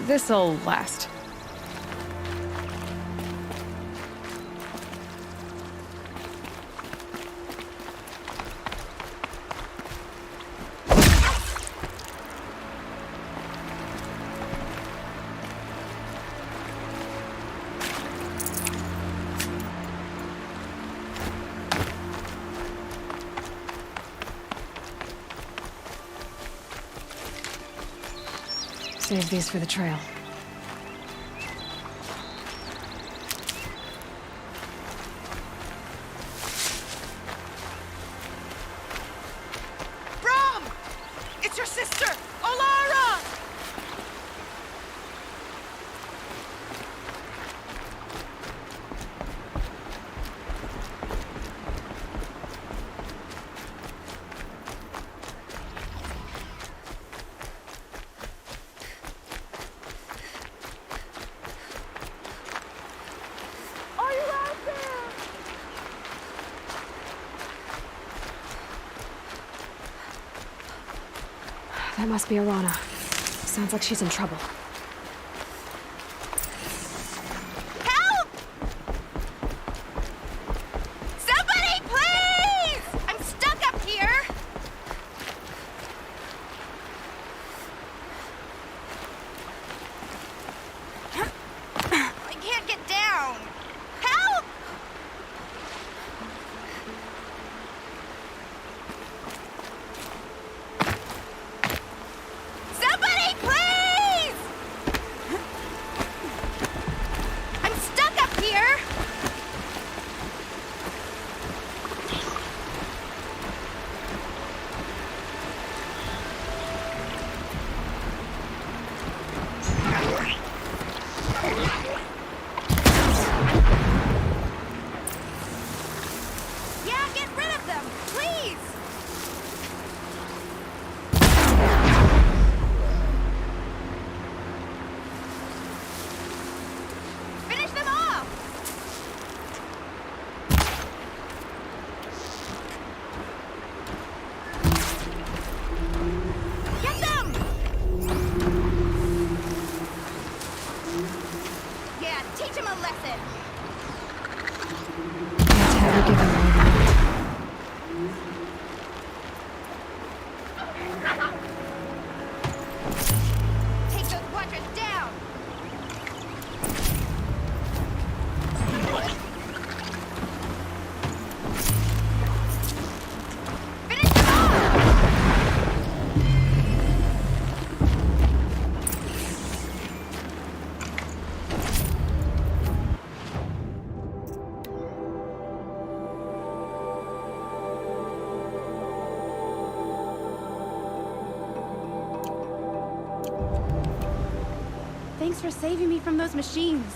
This'll last. Save these for the trail. Brom! It's your sister, Olara! Are you out there? That must be Arana. Sounds like she's in trouble. Help! Somebody, please! I'm stuck up here! I can't get down! Help! Somebody, please! I'm stuck up here! Yeah, get rid of them, please! Finish them off! Get them! Yeah, teach him a lesson! Can't have her given more than that. Take those watchers down! Finish them off! Thanks for saving me from those machines.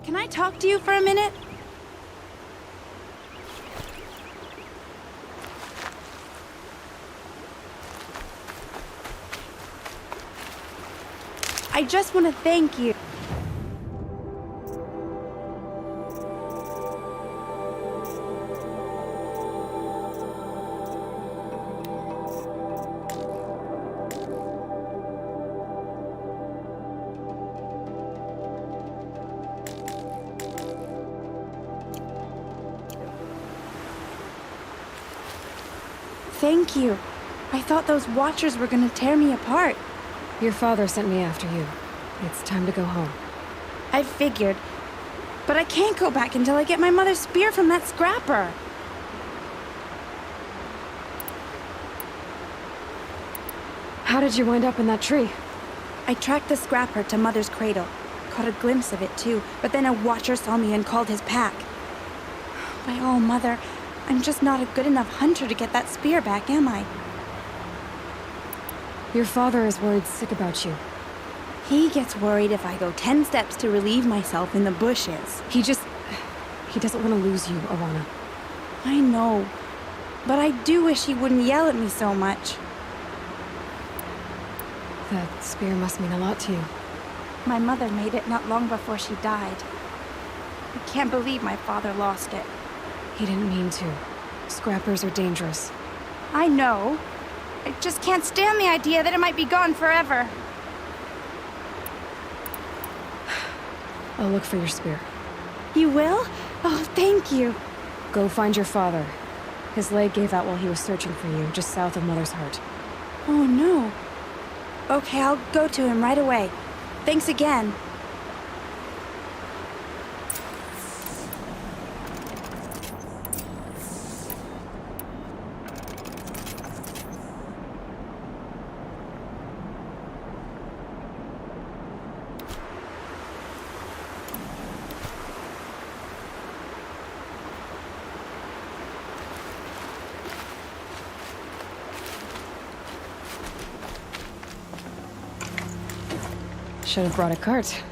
Can I talk to you for a minute? I just want to thank you. Thank you. I thought those Watchers were gonna tear me apart. Your father sent me after you. It's time to go home. I figured. But I can't go back until I get my mother's spear from that scrapper. How did you wind up in that tree? I tracked the scrapper to Mother's cradle. Caught a glimpse of it too, but then a Watcher saw me and called his pack. By all, Mother, I'm just not a good enough hunter to get that spear back, am I? Your father is worried sick about you. He gets worried if I go 10 steps to relieve myself in the bushes. He doesn't want to lose you, Arana. I know, but I do wish he wouldn't yell at me so much. That spear must mean a lot to you. My mother made it not long before she died. I can't believe my father lost it. He didn't mean to. Scrappers are dangerous. I know. I just can't stand the idea that it might be gone forever. I'll look for your spear. You will? Oh, thank you. Go find your father. His leg gave out while he was searching for you, just south of Mother's Heart. Oh, no. Okay, I'll go to him right away. Thanks again. Should have brought a cart.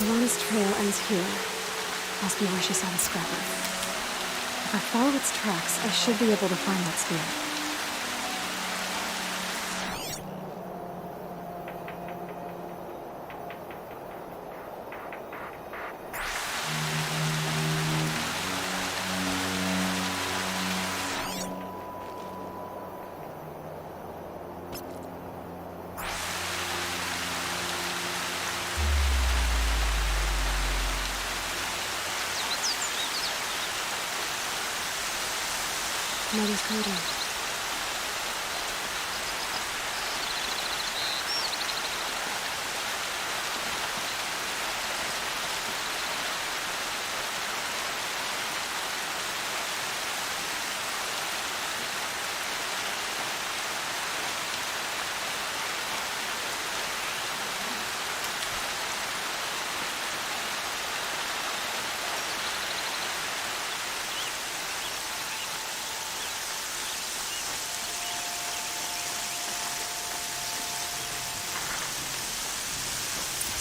Alana's trail ends here. Must be where she saw the scrapper. If I follow its tracks, I should be able to find that spear. Mother's cradle.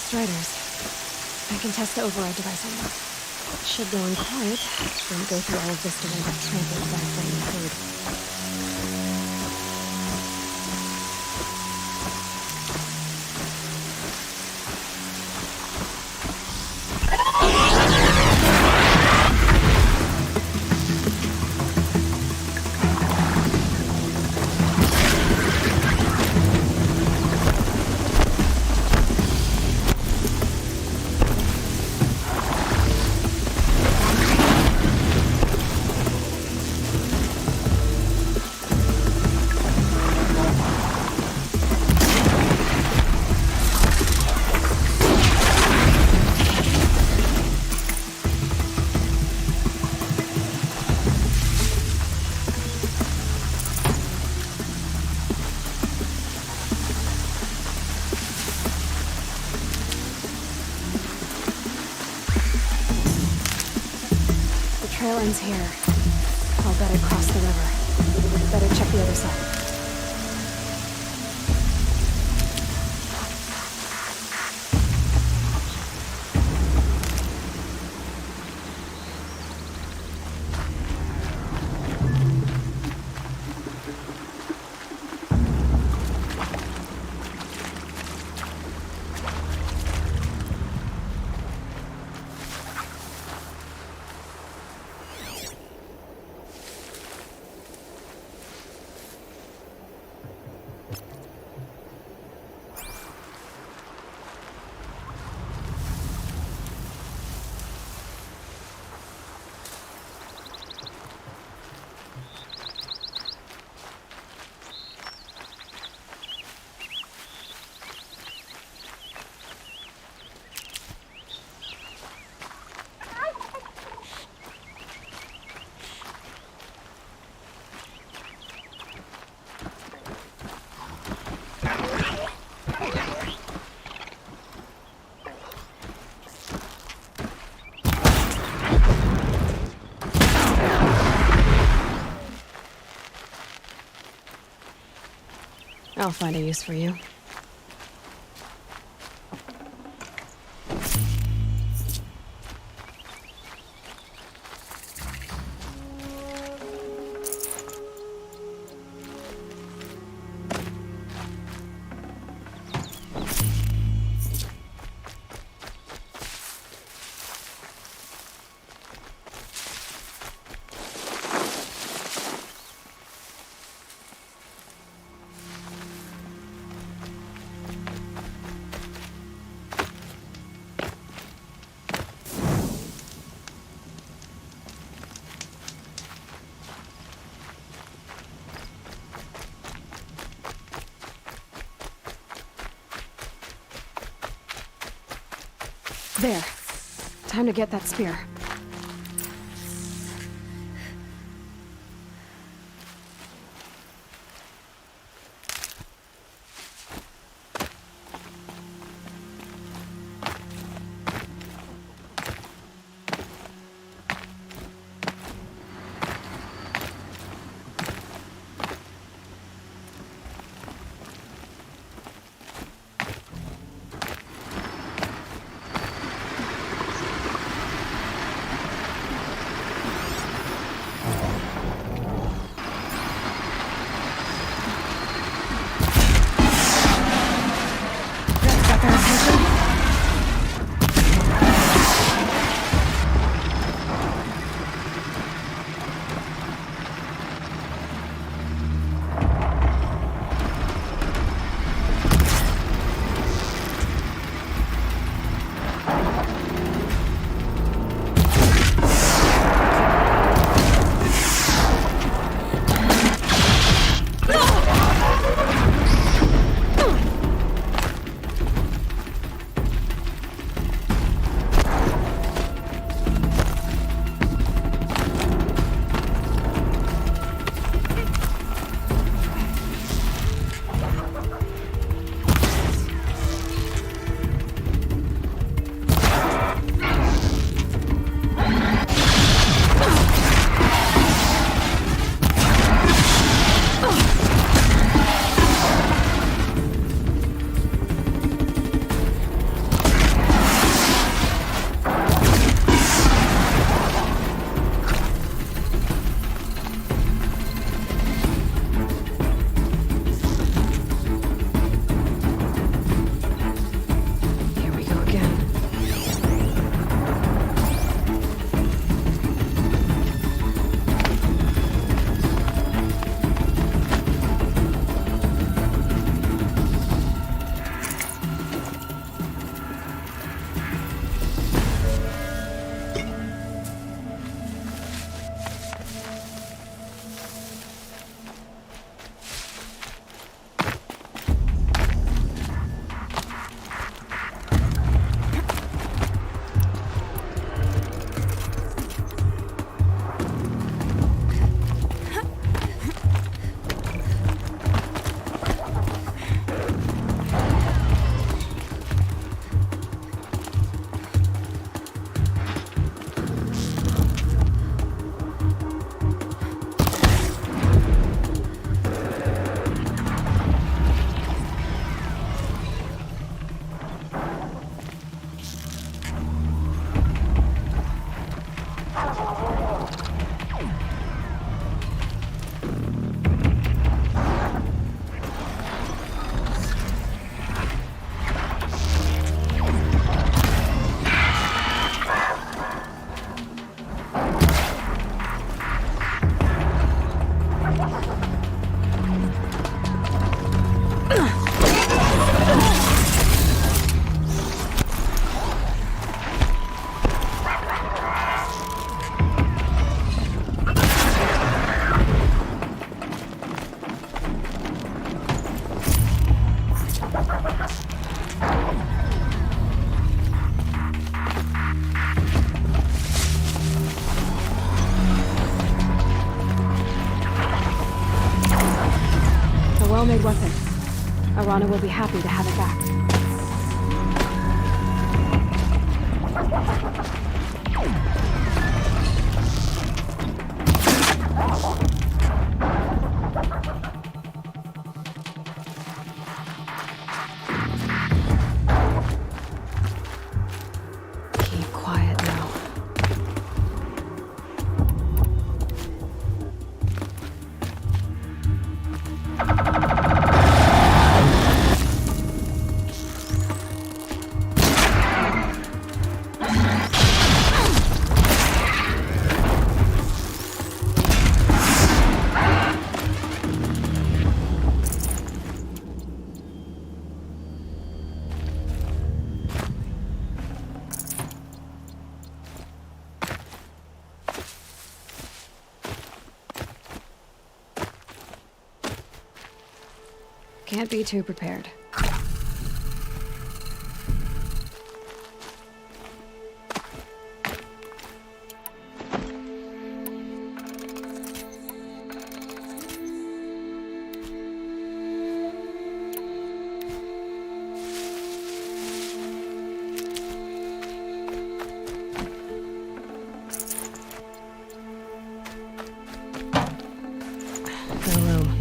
Striders. I can test the override device on them. Should go in quiet. Don't go through all of this to wind up trampled by a flaming herd. trail ends here. I'll better cross the river. Better check the other side. I'll find a use for you. There. Time to get that spear. great weapon. Arana will be happy to have it back. Keep quiet now. Can't be too prepared. No room.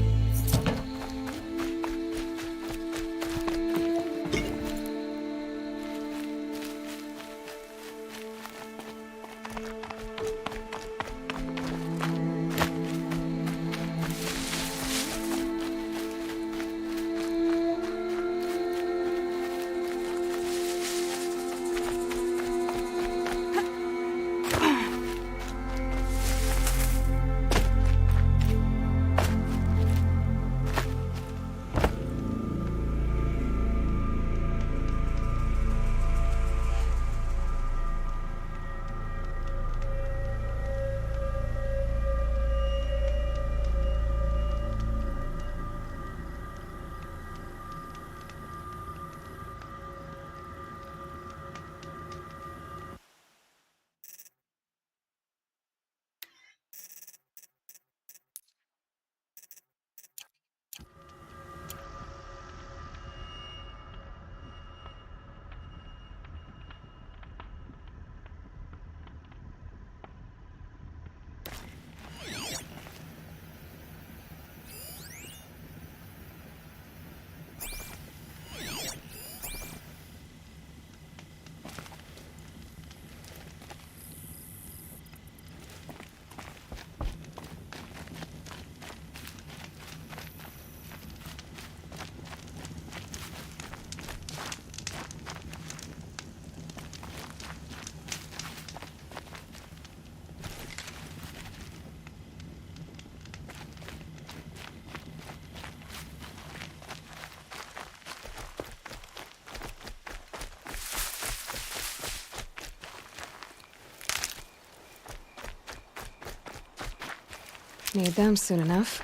Need them soon enough.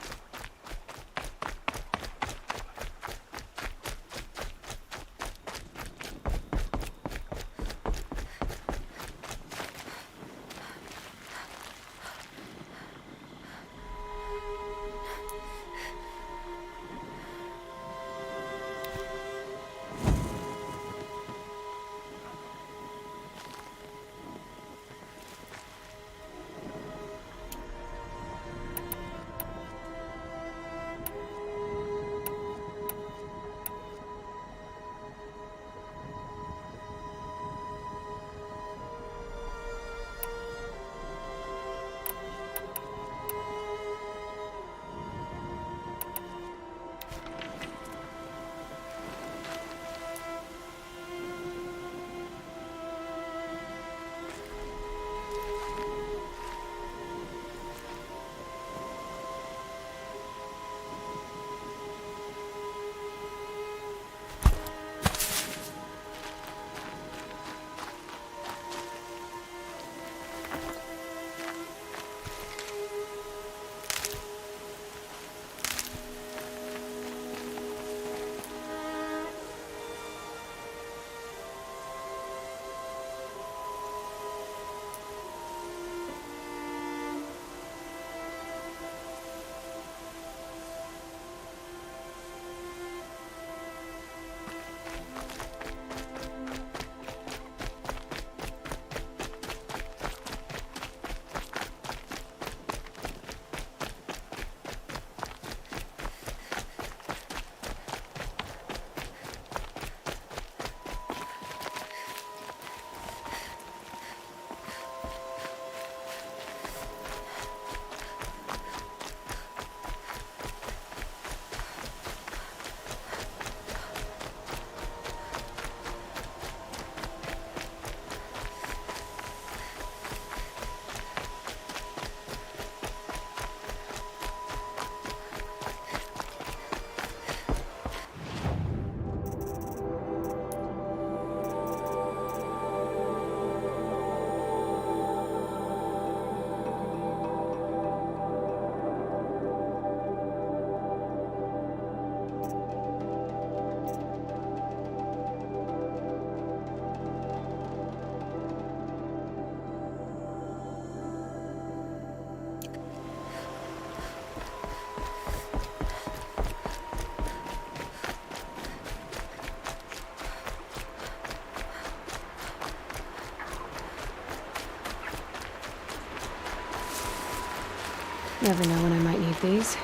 Never know when I might need these.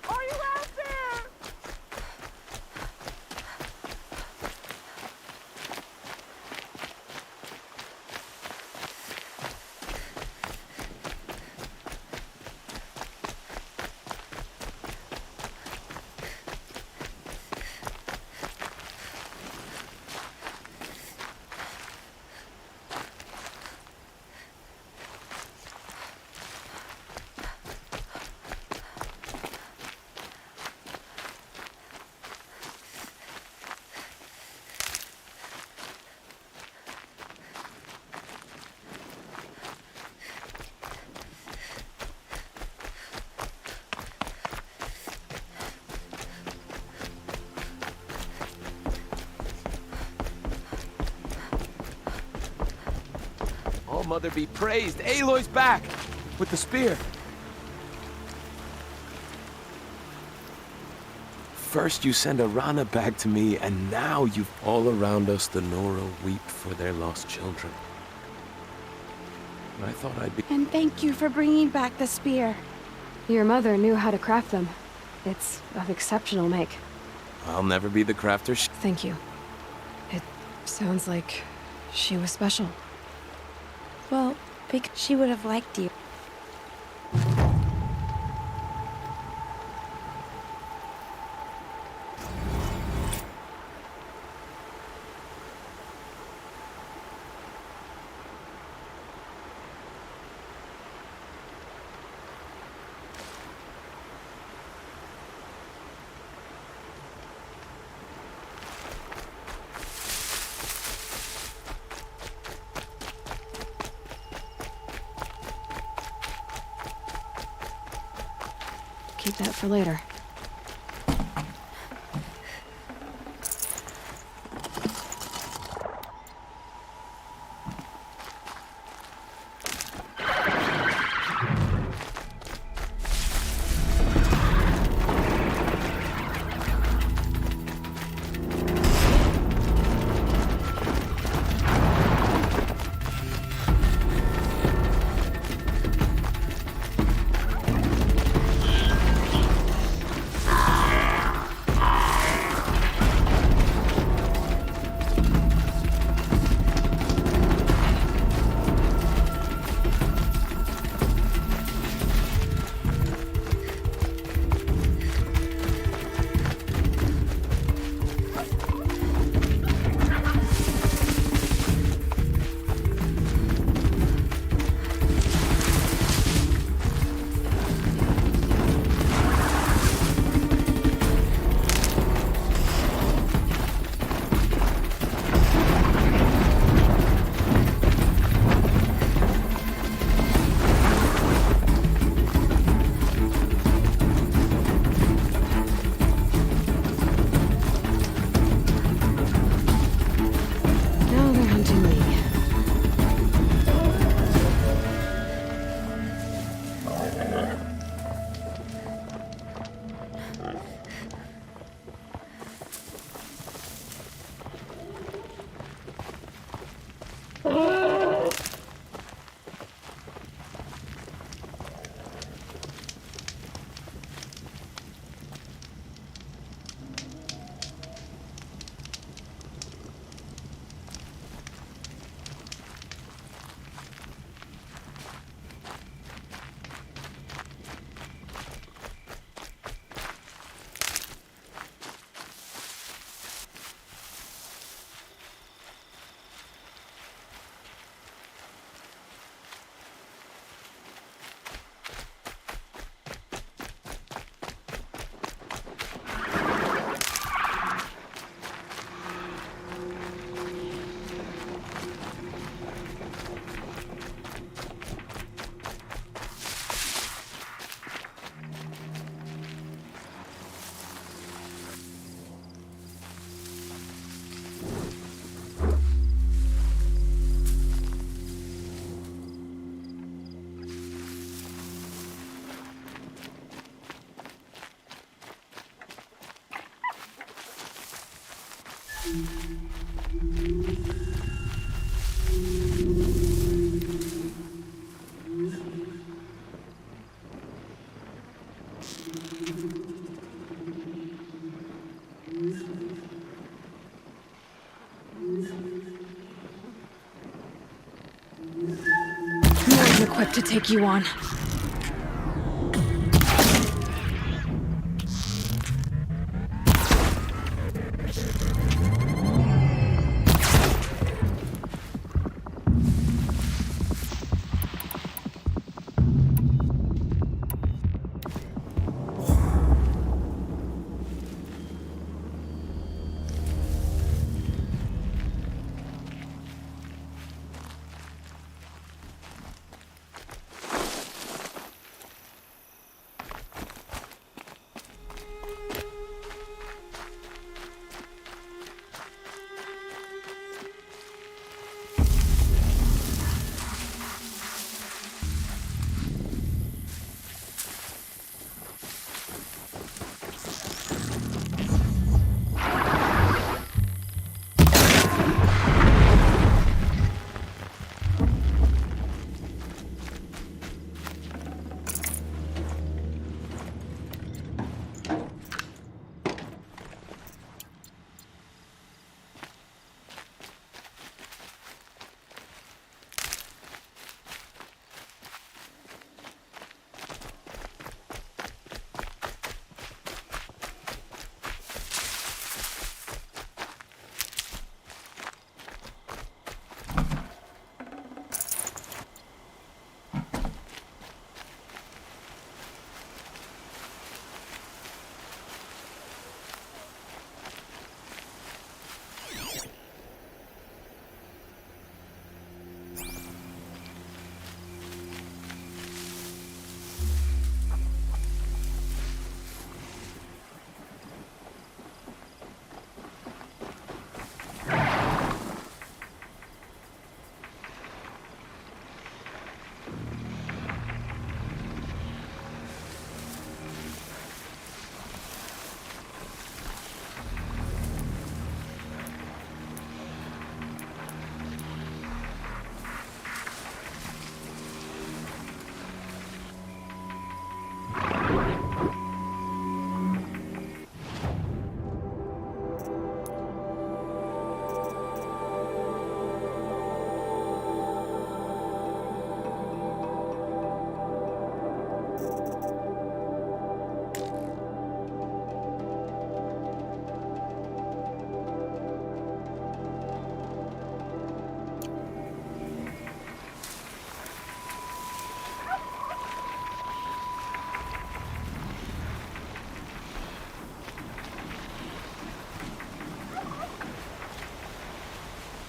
Are you out there? All Mother be praised. Aloy's back with the spear. First you send Arana back to me, and now you all around us the Nora weep for their lost children. I thought I'd be... And thank you for bringing back the spear. Your mother knew how to craft them. It's of exceptional make. I'll never be the crafter Thank you. It sounds like she was special. Well, because she would have liked you. Keep that for later. More than equipped to take you on.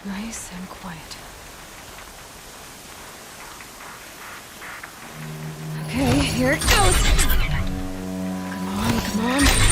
Nice and quiet. Okay, here it goes. Come on, come on.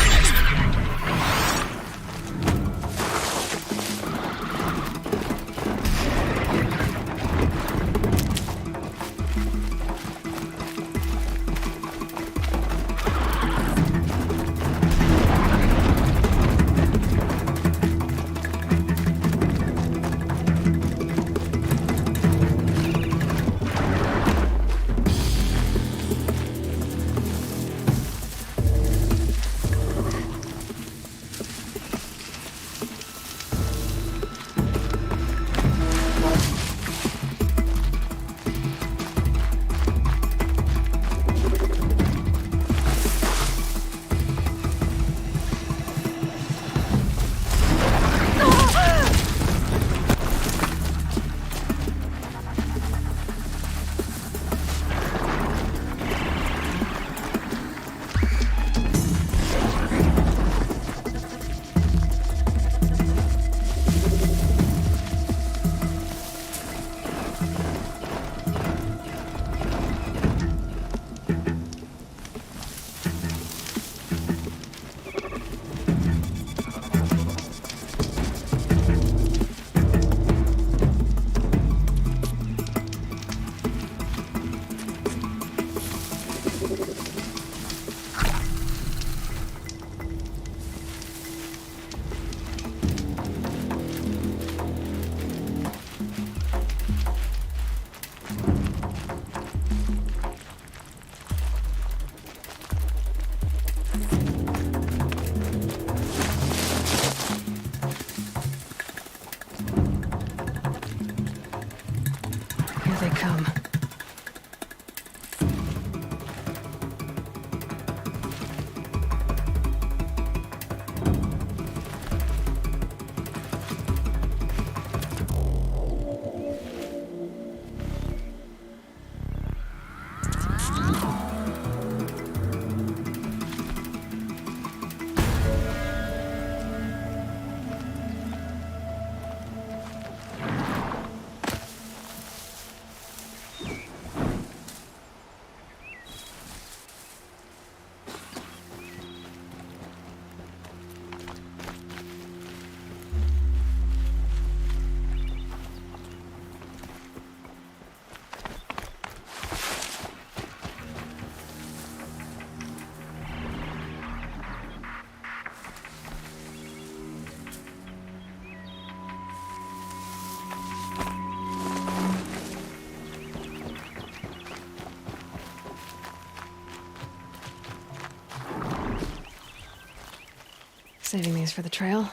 Saving these for the trail.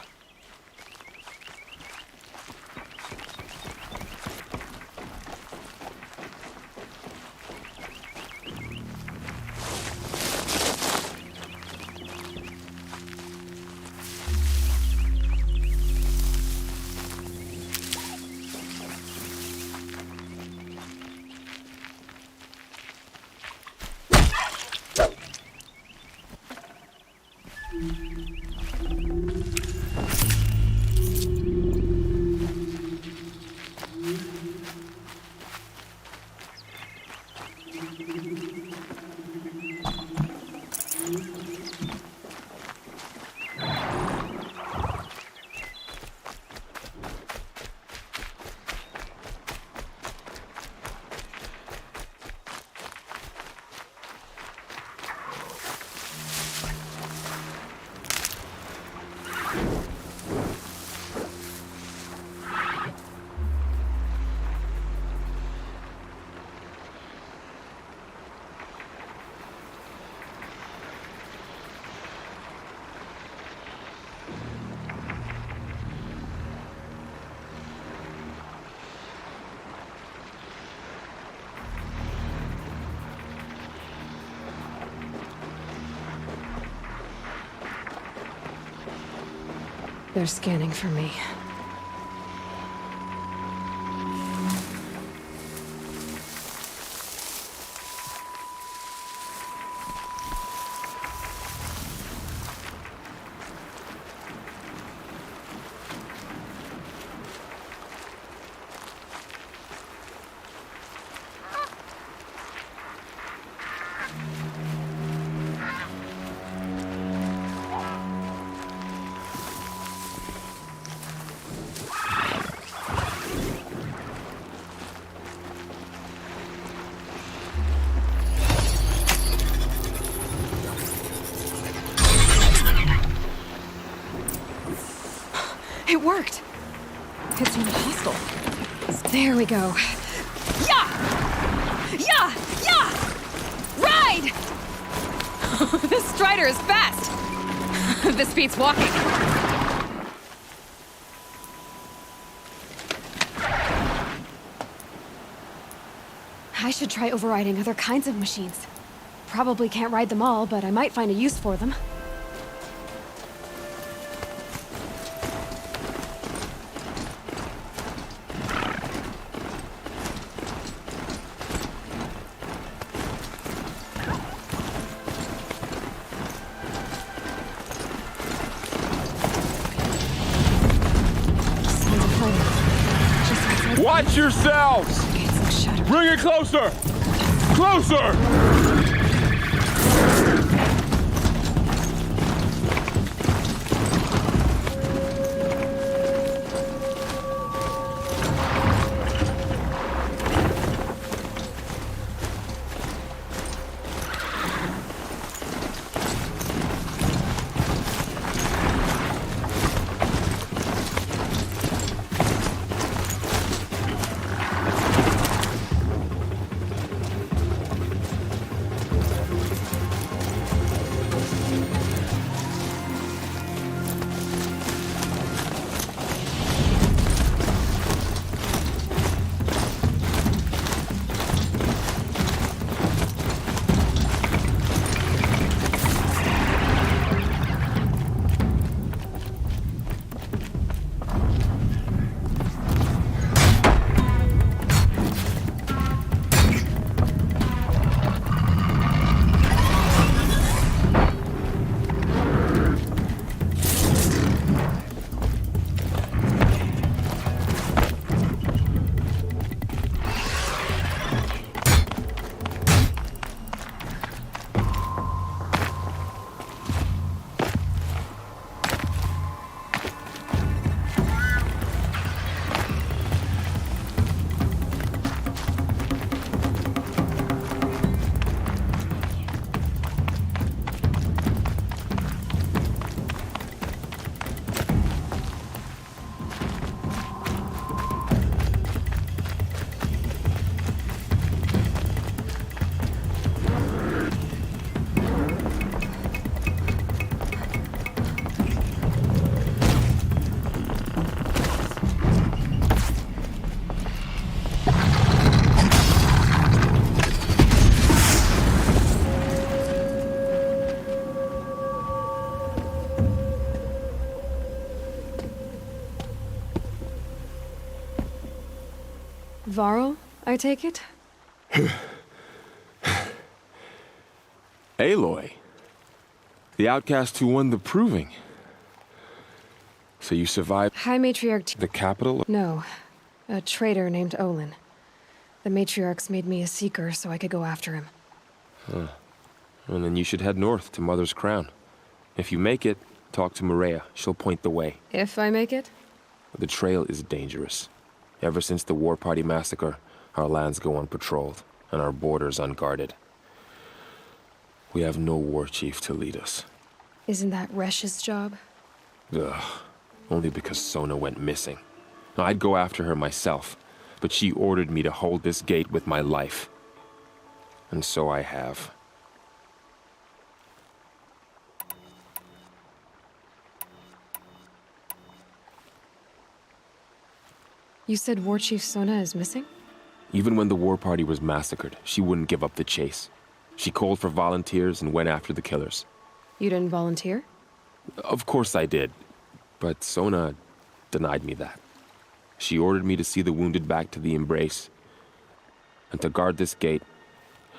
They're scanning for me. It worked! It's not hostile. There we go. Yeah! Yeah! Yeah! Ride! This Strider is fast! This beats walking. I should try overriding other kinds of machines. Probably can't ride them all, but I might find a use for them. Watch yourselves! Bring it closer! Closer! Varl, I take it? Aloy. The outcast who won the proving. So you survived High Matriarch... the capital? No. A traitor named Olin. The Matriarchs made me a seeker so I could go after him. And then you should head north to Mother's Crown. If you make it, talk to Maria. She'll point the way. If I make it? The trail is dangerous. Ever since the War Party massacre, our lands go unpatrolled, and our borders unguarded. We have no war chief to lead us. Isn't that Resh's job? Ugh. Only because Sona went missing. Now, I'd go after her myself, but she ordered me to hold this gate with my life. And so I have. You said War Chief Sona is missing? Even when the War Party was massacred, she wouldn't give up the chase. She called for volunteers and went after the killers. You didn't volunteer? Of course I did, but Sona denied me that. She ordered me to see the wounded back to the Embrace, and to guard this gate,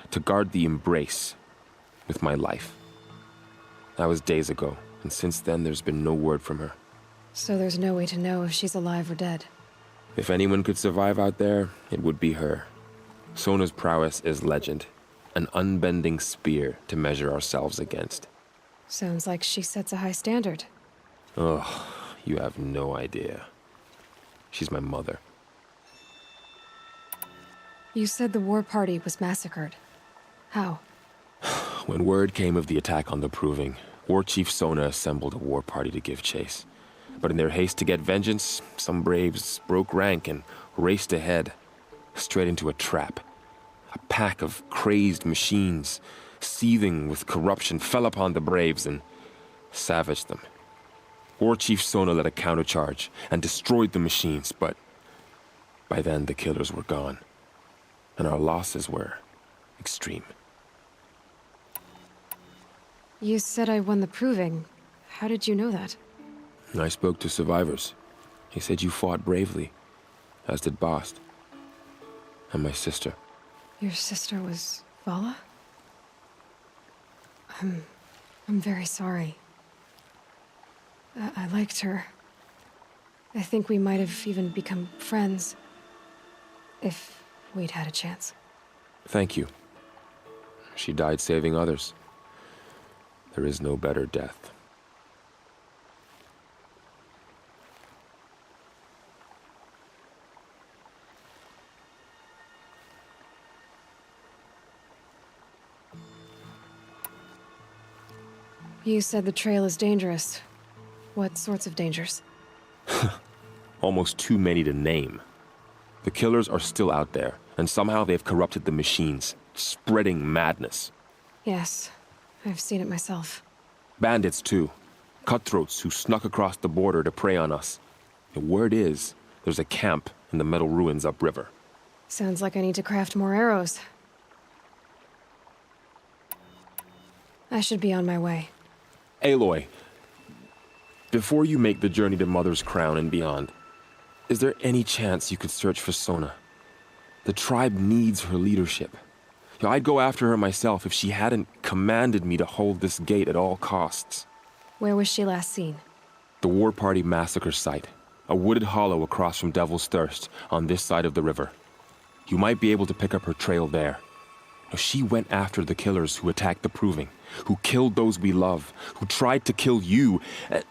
to guard the Embrace with my life. That was days ago, and since then there's been no word from her. So there's no way to know if she's alive or dead. If anyone could survive out there, it would be her. Sona's prowess is legend, an unbending spear to measure ourselves against. Sounds like she sets a high standard. Ugh, you have no idea. She's my mother. You said the War Party was massacred. How? When word came of the attack on the Proving, War Chief Sona assembled a war party to give chase. But in their haste to get vengeance, some braves broke rank and raced ahead, straight into a trap. A pack of crazed machines, seething with corruption, fell upon the braves and savaged them. War Chief Sona led a countercharge and destroyed the machines, but by then the killers were gone, and our losses were extreme. You said I won the Proving. How did you know that? I spoke to survivors. He said you fought bravely, as did Bast. And my sister. Your sister was Vala? I'm very sorry. I liked her. I think we might have even become friends. If we'd had a chance. Thank you. She died saving others. There is no better death. You said the trail is dangerous. What sorts of dangers? Almost too many to name. The killers are still out there, and somehow they've corrupted the machines, spreading madness. Yes, I've seen it myself. Bandits, too. Cutthroats who snuck across the border to prey on us. The word is, there's a camp in the metal ruins upriver. Sounds like I need to craft more arrows. I should be on my way. Aloy, before you make the journey to Mother's Crown and beyond, is there any chance you could search for Sona? The tribe needs her leadership. I'd go after her myself if she hadn't commanded me to hold this gate at all costs. Where was she last seen? The War Party massacre site. A wooded hollow across from Devil's Thirst, on this side of the river. You might be able to pick up her trail there. She went after the killers who attacked the Proving, who killed those we love, who tried to kill you.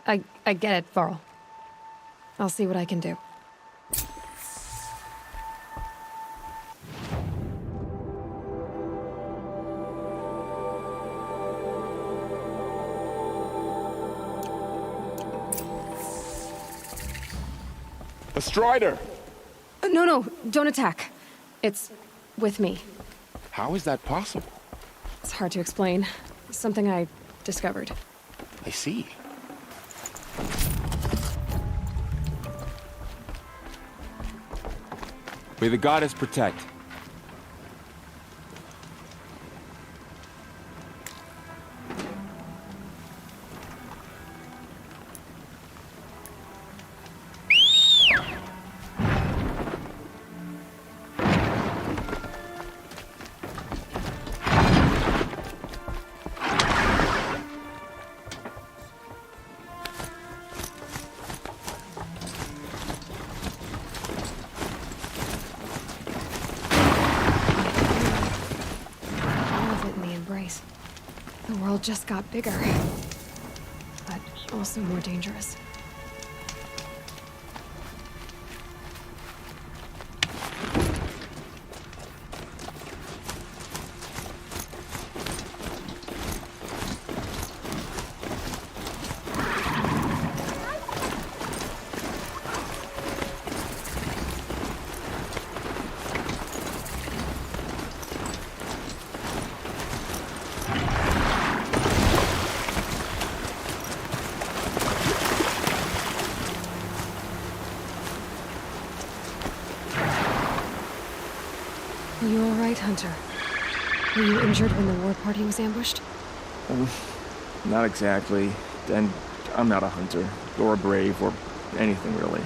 I get it, Varl. I'll see what I can do. A Strider! No, don't attack. It's with me. How is that possible? It's hard to explain. Something I discovered. I see. May the goddess protect. right. The world just got bigger. But also more dangerous. Are you all right, Hunter? Were you injured when the war party was ambushed? Not exactly. And I'm not a hunter, or a brave, or anything really.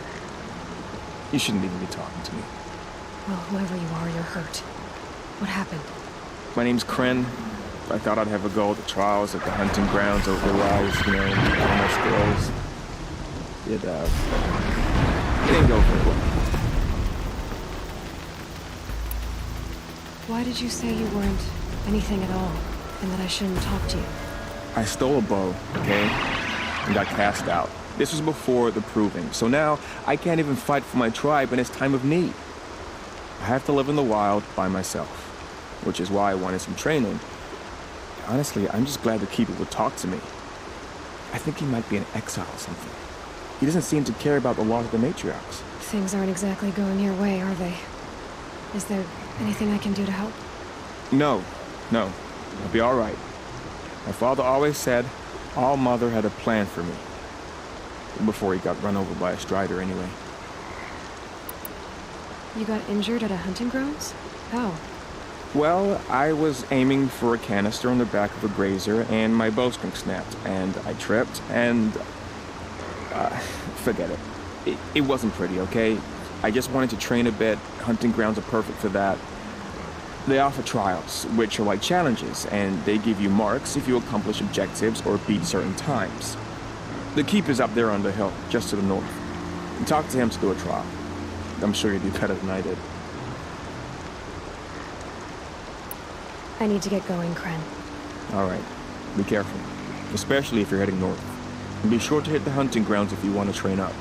You shouldn't even be talking to me. Well, whoever you are, you're hurt. What happened? My name's Kren. I thought I'd have a go at the trials at the hunting grounds over the rise, almost girls. It didn't go very well. Why did you say you weren't anything at all, and that I shouldn't talk to you? I stole a bow, okay? And got cast out. This was before the proving, so now I can't even fight for my tribe in its time of need. I have to live in the wild by myself, which is why I wanted some training. Honestly, I'm just glad the Keeper would talk to me. I think he might be in exile or something. He doesn't seem to care about the laws of the matriarchs. Things aren't exactly going your way, are they? Is there anything I can do to help? No. I'll be all right. My father always said All Mother had a plan for me. Before he got run over by a strider, anyway. You got injured at a hunting grounds? How? Well, I was aiming for a canister on the back of a grazer, and my bowstring snapped, and I tripped, and... forget it. It wasn't pretty, okay? I just wanted to train a bit. Hunting grounds are perfect for that. They offer trials, which are like challenges, and they give you marks if you accomplish objectives or beat certain times. The Keeper's up there on the hill, just to the north. And talk to him to do a trial. I'm sure you'd do better than I did. I need to get going, Kren. All right. Be careful. Especially if you're heading north. And be sure to hit the hunting grounds if you want to train up.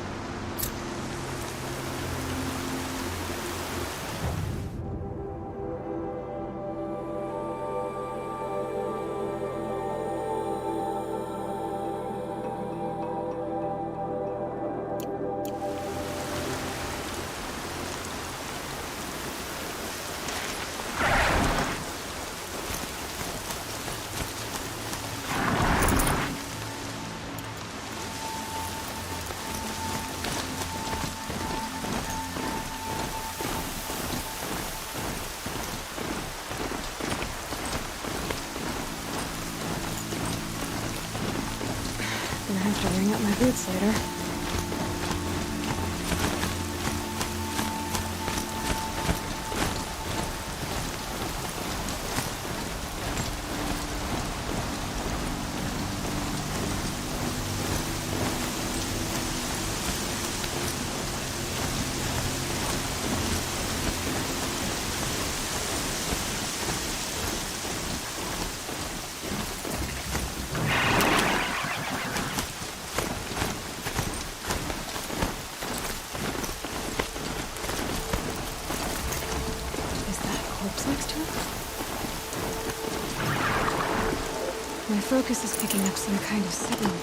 Gonna have to ring up my boots later. Next to it? My focus is picking up some kind of signal.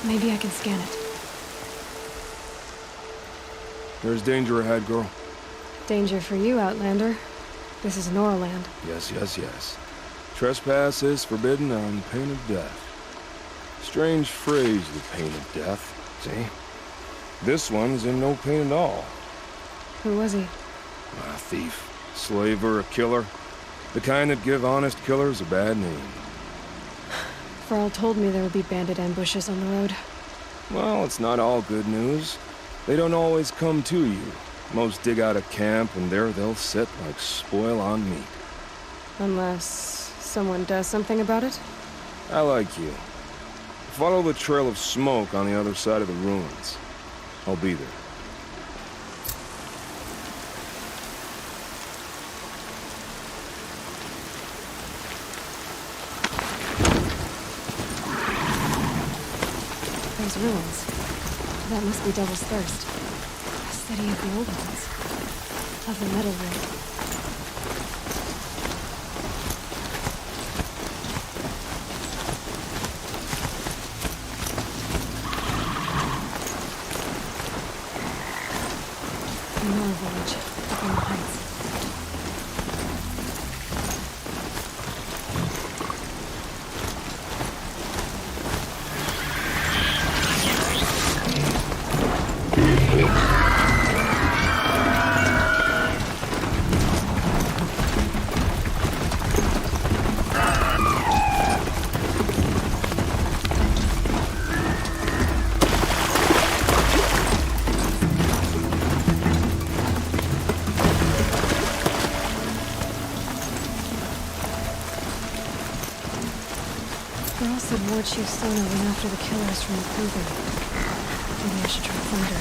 Maybe I can scan it. There's danger ahead, girl. Danger for you, Outlander. This is Norland. Yes. Trespass is forbidden on pain of death. Strange phrase, the pain of death. See? This one's in no pain at all. Who was he? A thief. Slaver, a killer. The kind that give honest killers a bad name. Thrall told me there would be bandit ambushes on the road. Well, it's not all good news. They don't always come to you. Most dig out a camp, and there they'll sit like spoil on meat. Unless someone does something about it? I like you. Follow the trail of smoke on the other side of the ruins. I'll be there. those ruins. That must be Devil's Thirst. A city of the old ones. Of the Metal Ring. Another village, up on the heights. Girl said Ward Chief Sona went after the killers from the Proving. Maybe I should try Thunder.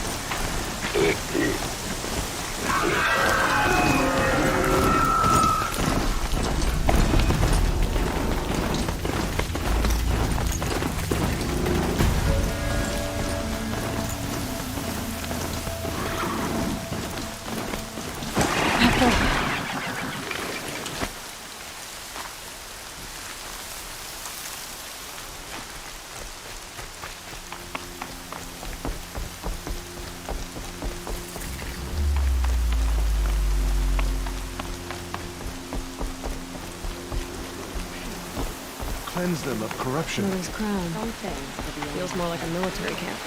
Cleanse them of corruption. Mother's crown. Feels more like a military camp.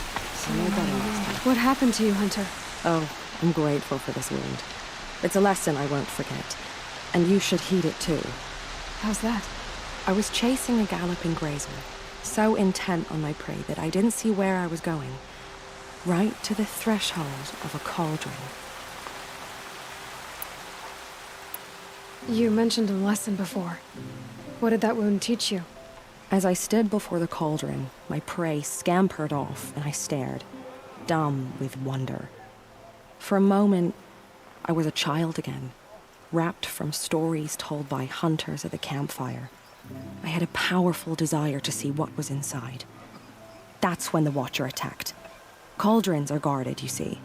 What happened to you, Hunter? Oh, I'm grateful for this wound. It's a lesson I won't forget. And you should heed it too. How's that? I was chasing a galloping grazer, so intent on my prey that I didn't see where I was going. Right to the threshold of a cauldron. You mentioned a lesson before. What did that wound teach you? As I stood before the cauldron, my prey scampered off and I stared, dumb with wonder. For a moment, I was a child again, wrapped from stories told by hunters at the campfire. I had a powerful desire to see what was inside. That's when the Watcher attacked. Cauldrons are guarded, you see.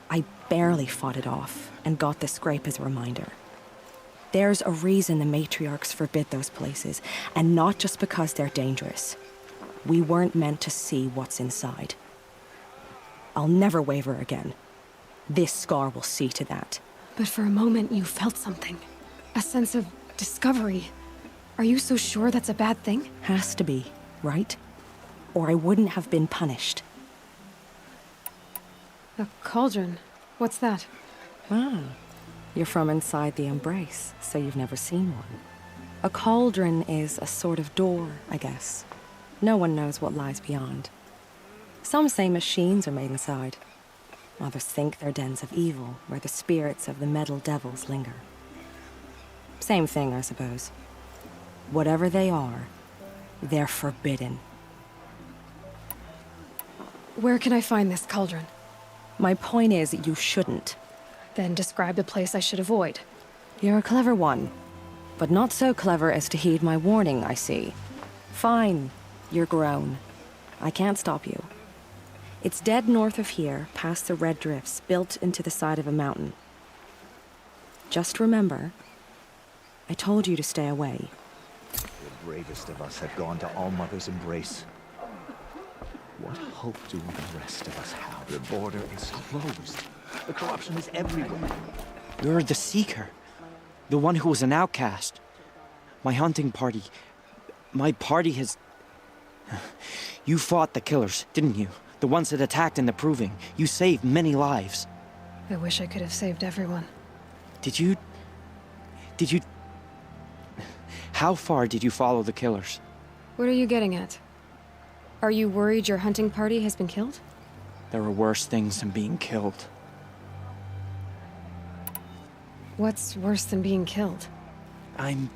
I barely fought it off and got the scrape as a reminder. There's a reason the matriarchs forbid those places, and not just because they're dangerous. We weren't meant to see what's inside. I'll never waver again. This scar will see to that. But for a moment, you felt something. A sense of discovery. Are you so sure that's a bad thing? Has to be, right? Or I wouldn't have been punished. A cauldron. What's that? Ah, you're from inside the Embrace, so you've never seen one. A cauldron is a sort of door, I guess. No one knows what lies beyond. Some say machines are made inside. Others think they're dens of evil, where the spirits of the metal devils linger. Same thing, I suppose. Whatever they are, they're forbidden. Where can I find this cauldron? My point is, you shouldn't. Then describe the place I should avoid. You're a clever one, but not so clever as to heed my warning, I see. Fine, you're grown. I can't stop you. It's dead north of here, past the red drifts, built into the side of a mountain. Just remember, I told you to stay away. The bravest of us have gone to All-Mother's embrace. What hope do the rest of us have? The border is closed. The corruption is everywhere. You're the Seeker. The one who was an outcast. My hunting party. My party has... You fought the killers, didn't you? The ones that attacked in the Proving. You saved many lives. I wish I could have saved everyone. Did you... How far did you follow the killers? What are you getting at? Are you worried your hunting party has been killed? There are worse things than being killed. What's worse than being killed? I'm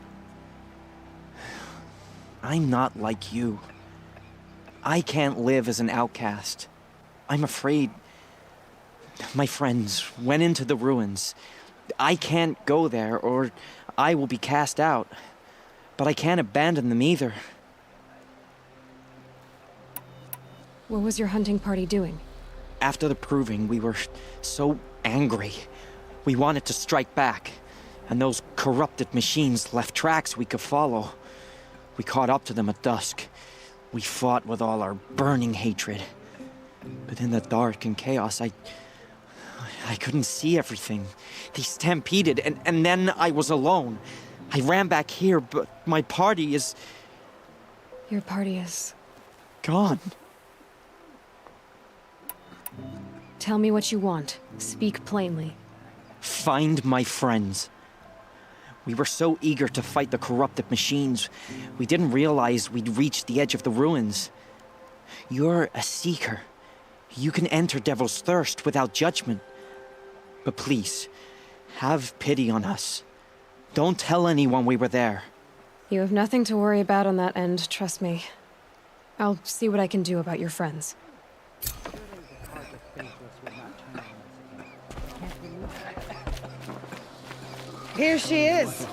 not like you. I can't live as an outcast. I'm afraid... My friends went into the ruins. I can't go there, or I will be cast out. But I can't abandon them either. What was your hunting party doing? After the proving, we were so angry. We wanted to strike back, and those corrupted machines left tracks we could follow. We caught up to them at dusk. We fought with all our burning hatred. But in the dark and chaos, I couldn't see everything. They stampeded, and then I was alone. I ran back here, but my party is... Your party is... gone. Tell me what you want. Speak plainly. Find my friends. We were so eager to fight the corrupted machines, we didn't realize we'd reached the edge of the ruins. You're a seeker. You can enter Devil's Thirst without judgment. But please, have pity on us. Don't tell anyone we were there. You have nothing to worry about on that end, trust me. I'll see what I can do about your friends. Here she is.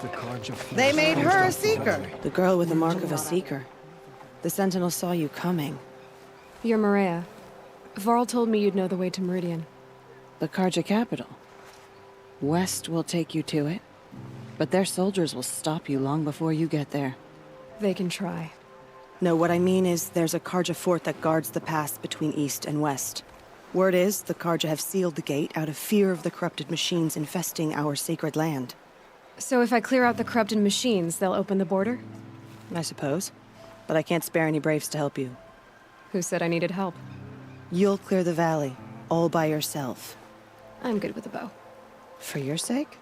They made her a seeker. The girl with the mark of a seeker. The Sentinel saw you coming. You're Maria. Varl told me you'd know the way to Meridian. The Carja capital. West will take you to it, but their soldiers will stop you long before you get there. They can try. No, what I mean is there's a Carja fort that guards the pass between east and west. Word is the Carja have sealed the gate out of fear of the corrupted machines infesting our sacred land. So if I clear out the corrupted machines, they'll open the border? I suppose. But I can't spare any braves to help you. Who said I needed help? You'll clear the valley, all by yourself. I'm good with a bow. For your sake?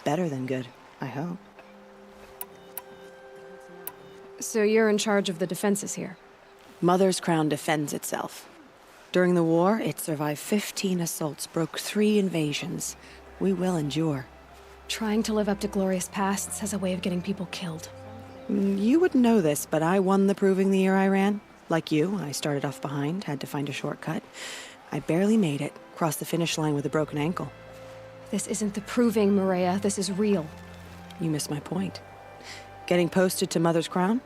Better than good, I hope. So you're in charge of the defenses here? Mother's Crown defends itself. During the war, it survived 15 assaults, broke 3 invasions. We will endure. Trying to live up to glorious pasts has a way of getting people killed. You wouldn't know this, but I won the proving the year I ran. Like you, I started off behind, had to find a shortcut. I barely made it, crossed the finish line with a broken ankle. This isn't the proving, Maria. This is real. You missed my point. Getting posted to Mother's Crown?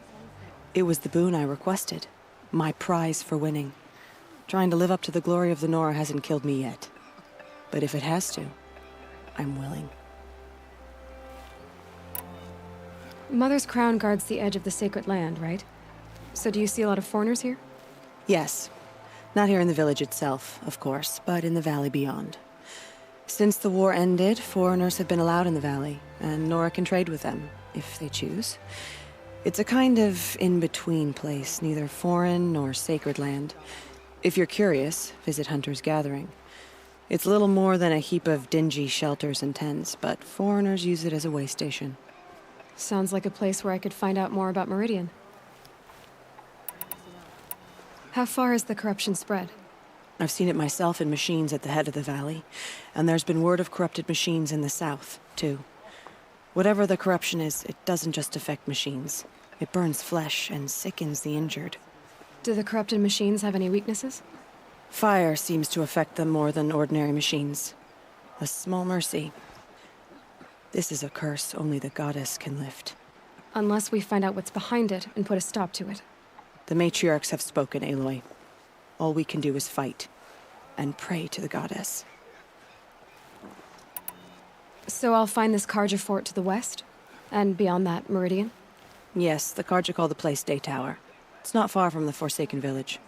It was the boon I requested. My prize for winning. Trying to live up to the glory of the Nora hasn't killed me yet. But if it has to, I'm willing. Mother's Crown guards the edge of the sacred land, right? So do you see a lot of foreigners here? Yes. Not here in the village itself, of course, but in the valley beyond. Since the war ended, foreigners have been allowed in the valley, and Nora can trade with them, if they choose. It's a kind of in-between place, neither foreign nor sacred land. If you're curious, visit Hunter's Gathering. It's little more than a heap of dingy shelters and tents, but foreigners use it as a way station. Sounds like a place where I could find out more about Meridian. How far has the corruption spread? I've seen it myself in machines at the head of the valley, and there's been word of corrupted machines in the south, too. Whatever the corruption is, it doesn't just affect machines. It burns flesh and sickens the injured. Do the corrupted machines have any weaknesses? Fire seems to affect them more than ordinary machines. A small mercy. This is a curse only the goddess can lift. Unless we find out what's behind it and put a stop to it. The matriarchs have spoken, Aloy. All we can do is fight, and pray to the goddess. So I'll find this Carja fort to the west? And beyond that, Meridian? Yes, the Carja call the place Day Tower. It's not far from the Forsaken Village.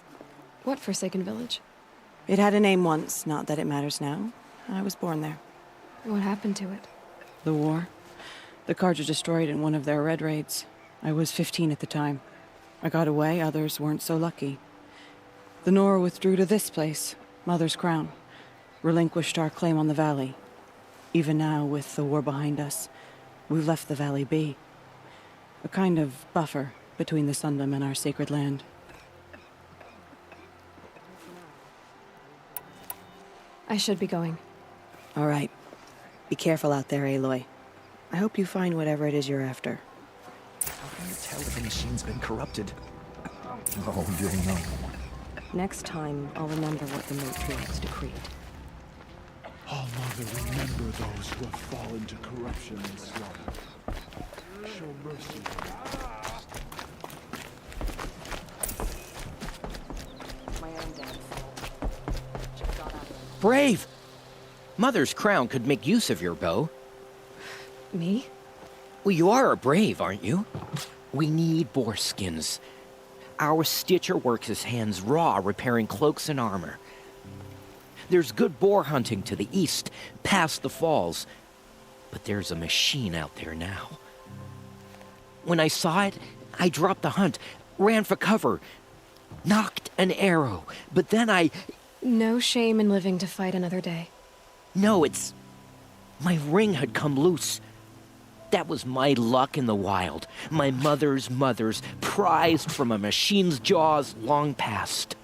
What Forsaken Village? It had a name once, not that it matters now. I was born there. What happened to it? The war. The Carja destroyed in one of their red raids. I was 15 at the time. I got away, others weren't so lucky. The Nora withdrew to this place, Mother's Crown. Relinquished our claim on the valley. Even now, with the war behind us, we've left the valley be. A kind of buffer between the Sundom and our sacred land. I should be going. All right. Be careful out there, Aloy. I hope you find whatever it is you're after. How can you tell if the machine's been corrupted? Oh, you'll know. Next time, I'll remember what the matriarchs decreed. Oh, Mother, remember those who have fallen to corruption and slaughter. Show mercy. My own brave! Mother's crown could make use of your bow. Me? Well, you are a brave, aren't you? We need boar skins. Our stitcher works his hands raw repairing cloaks and armor. There's good boar hunting to the east, past the falls. But there's a machine out there now. When I saw it, I dropped the hunt, ran for cover, knocked an arrow, but then I... No shame in living to fight another day. No, it's... My ring had come loose. That was my luck in the wild. My mother's prized from a machine's jaws long past.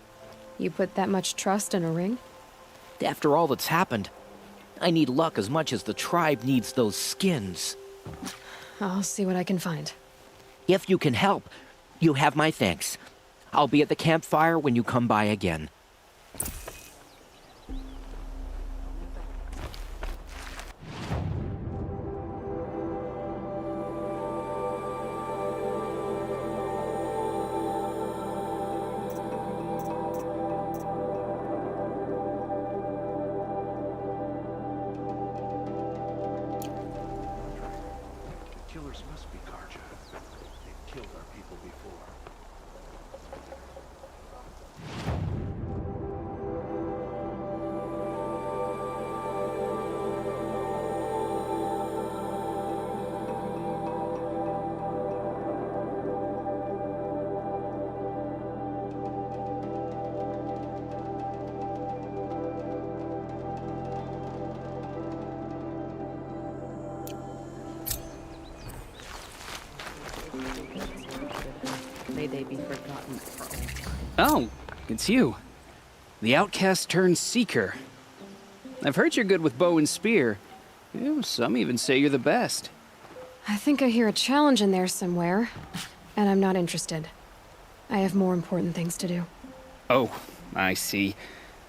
You put that much trust in a ring? After all that's happened, I need luck as much as the tribe needs those skins. I'll see what I can find. If you can help, you have my thanks. I'll be at the campfire when you come by again. Killers must be Karja. They've killed our people before. May they be forgotten. Oh, it's you. The outcast turned seeker. I've heard you're good with bow and spear. Some even say you're the best. I think I hear a challenge in there somewhere, and I'm not interested. I have more important things to do. Oh, I see.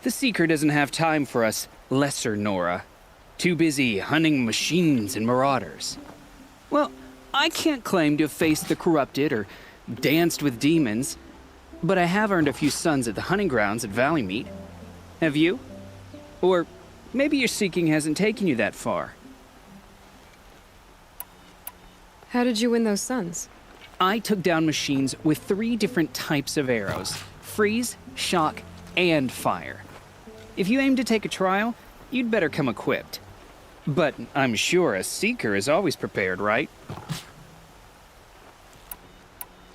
The seeker doesn't have time for us lesser Nora. Too busy hunting machines and marauders. Well, I can't claim to have faced the corrupted or danced with demons, but I have earned a few sons at the hunting grounds at Valleymeet. Have you? Or maybe your seeking hasn't taken you that far. How did you win those sons? I took down machines with 3 different types of arrows: freeze, shock, and fire. If you aim to take a trial, you'd better come equipped. But I'm sure a seeker is always prepared, right?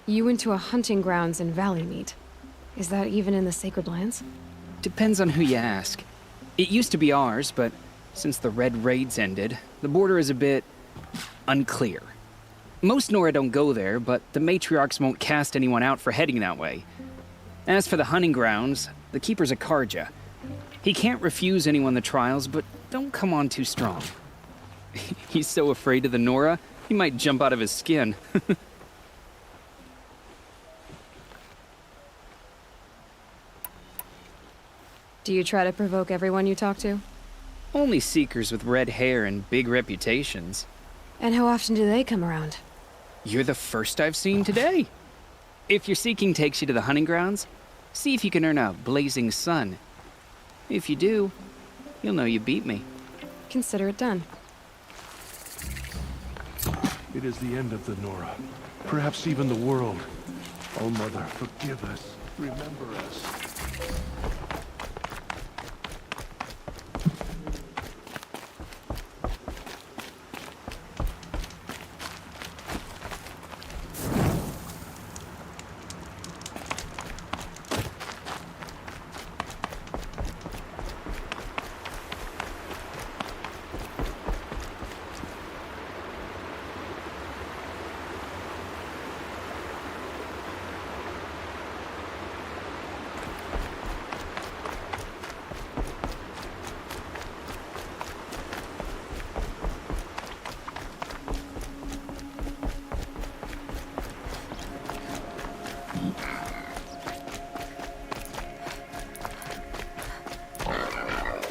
You went to a hunting grounds in Valleymeet. Is that even in the Sacred Lands? Depends on who you ask. It used to be ours, but since the Red Raids ended, the border is a bit unclear. Most Nora don't go there, but the matriarchs won't cast anyone out for heading that way. As for the hunting grounds, the keeper's a Karja. He can't refuse anyone the trials, but don't come on too strong. He's so afraid of the Nora, he might jump out of his skin. Do you try to provoke everyone you talk to? Only seekers with red hair and big reputations. And how often do they come around? You're the first I've seen today. If your seeking takes you to the hunting grounds, see if you can earn a blazing sun. If you do, you'll know you beat me. Consider it done. It is the end of the Nora. Perhaps even the world. Oh, Mother, forgive us. Remember us.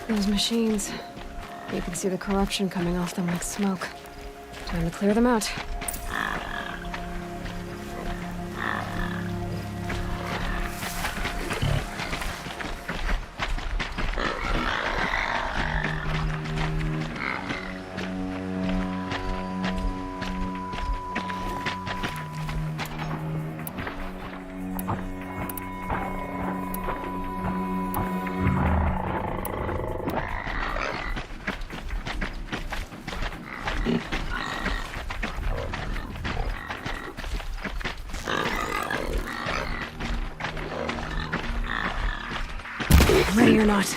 Those machines. You can see the corruption coming off them like smoke. Time to clear them out. Ready or not.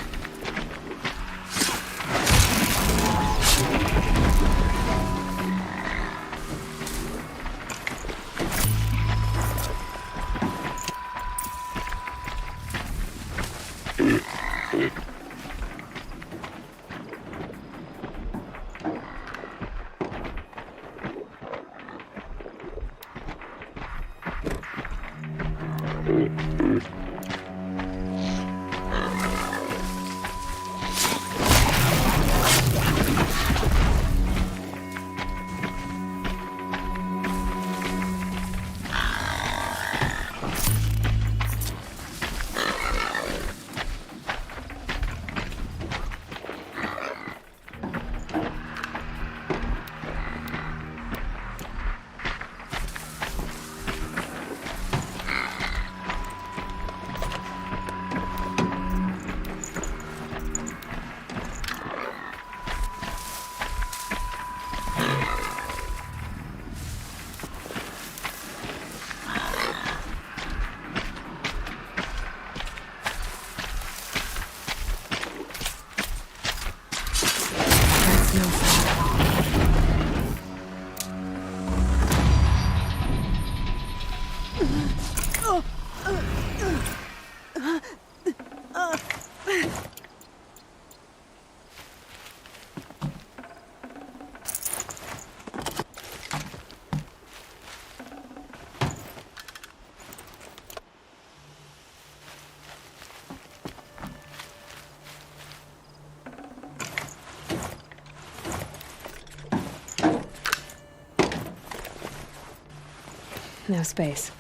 No space.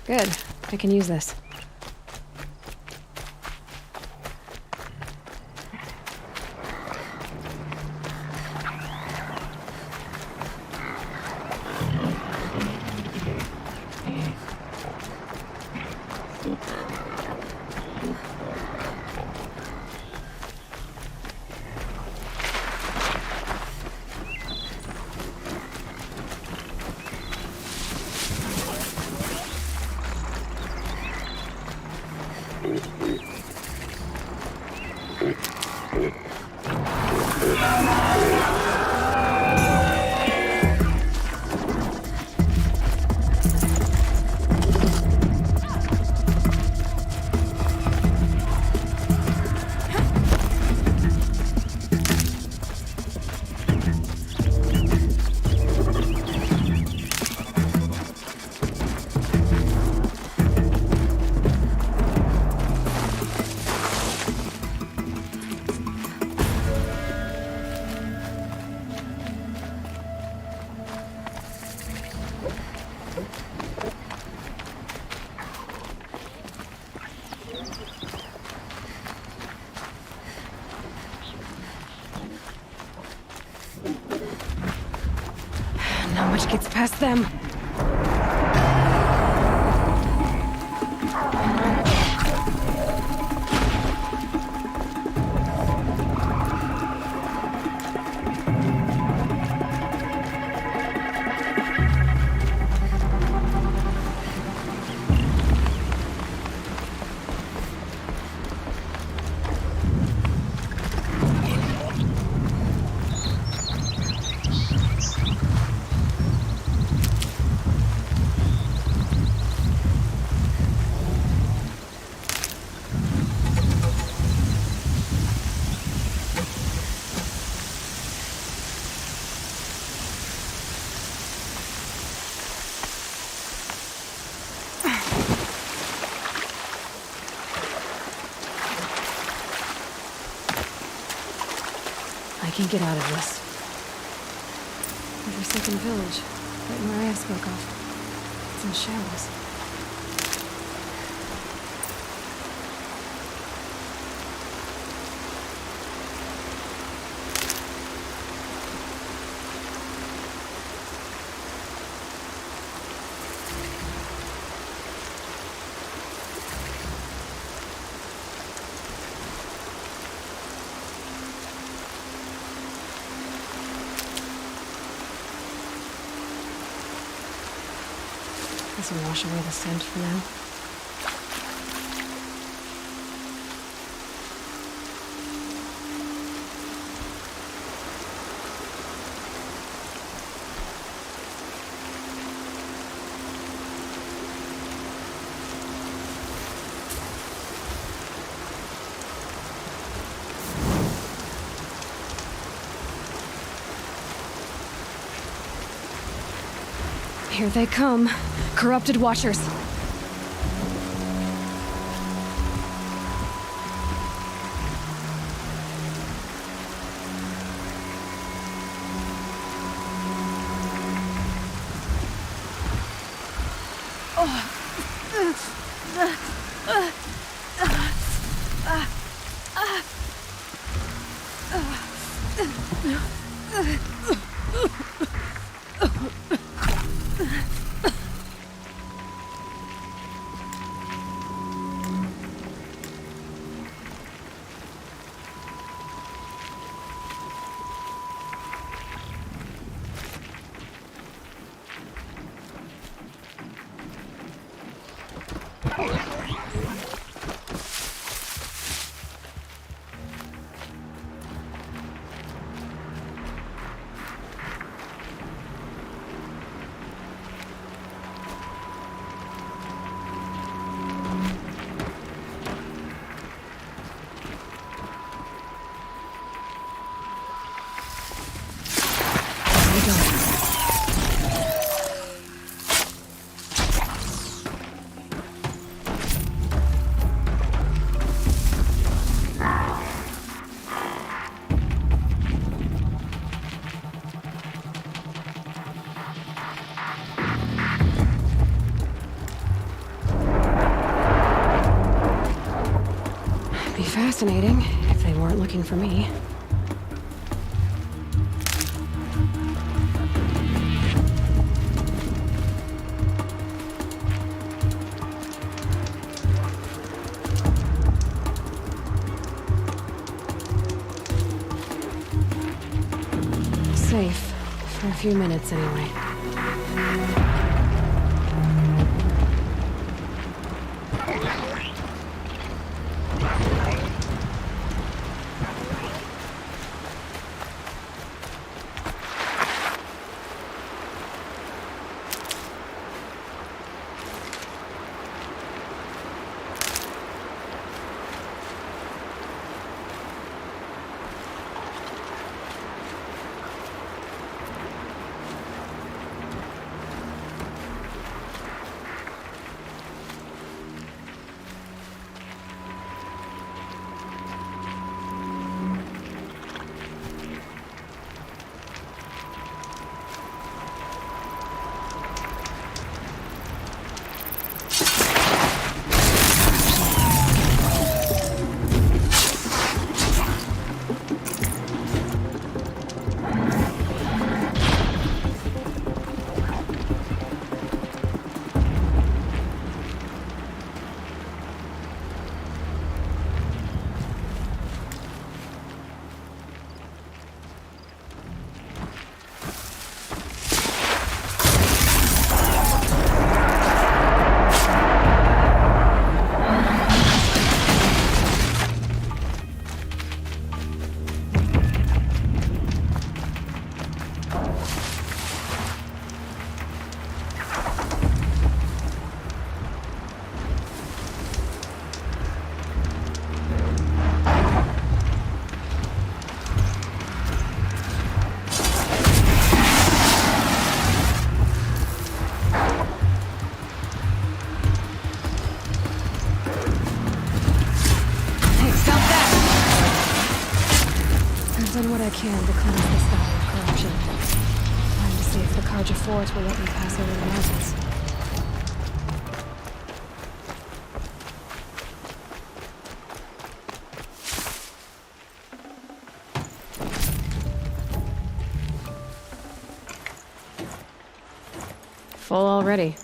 Good. I can use this. Not much gets past them. can get out of this. The Forsaken Village, that Maria spoke of. It's in shambles. This will wash away the scent for now. Here they come. Corrupted Watchers. Fascinating, if they weren't looking for me. Safe, for a few minutes anyway. Carja Fort will let me pass over the mountains. Full already.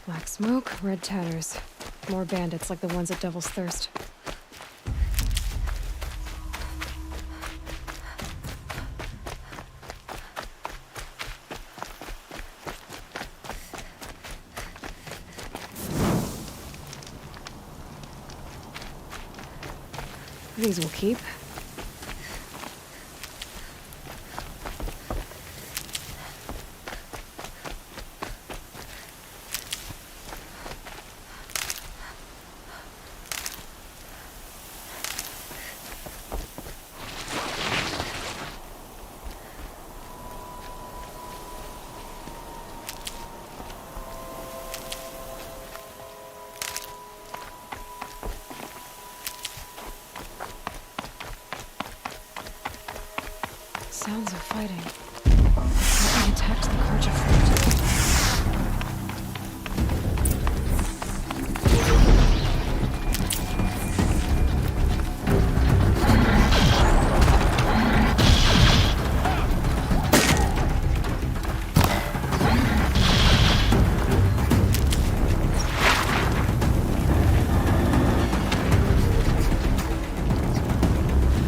Black smoke, red tatters. More bandits like the ones at Devil's Thirst. These will keep. Sounds of fighting. They attacked the Carja Fort.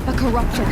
A corruptor.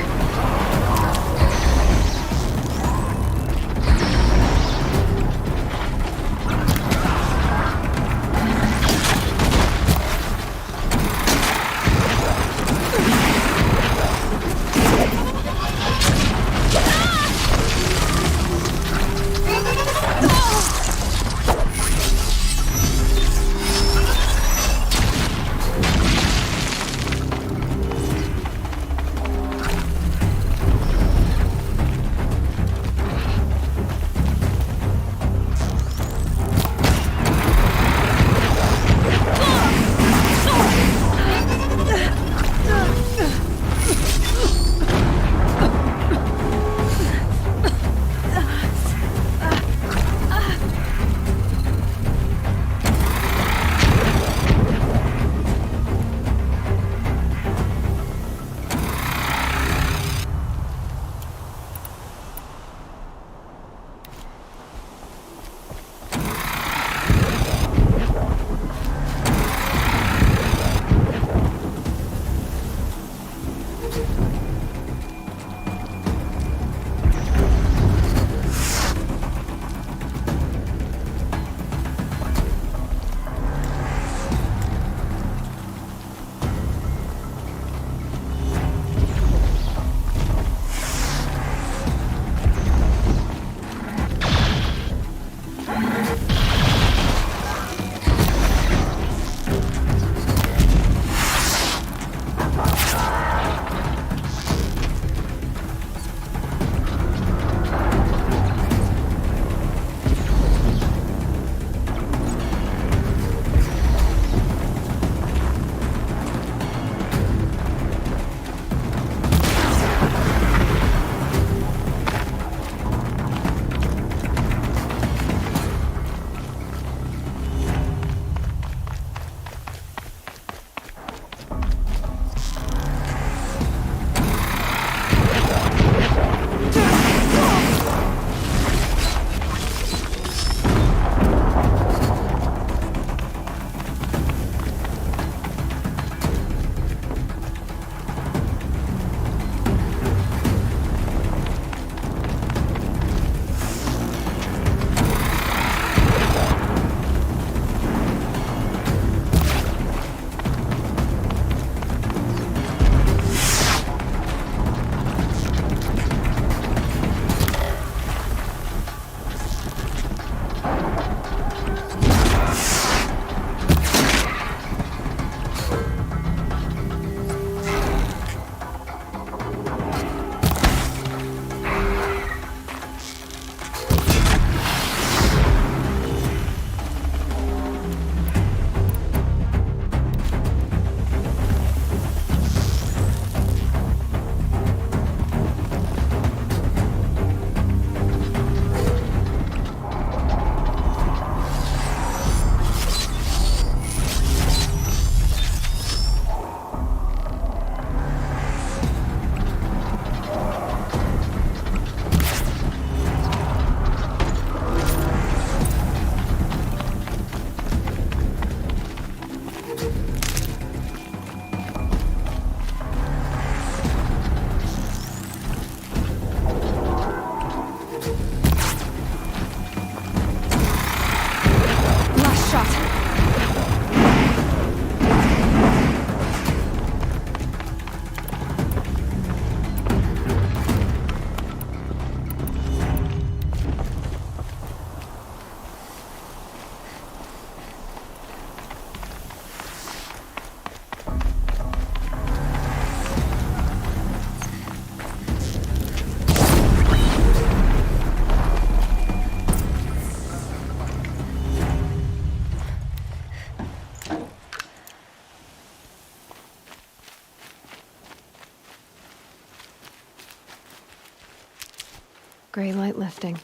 Gray light lifting.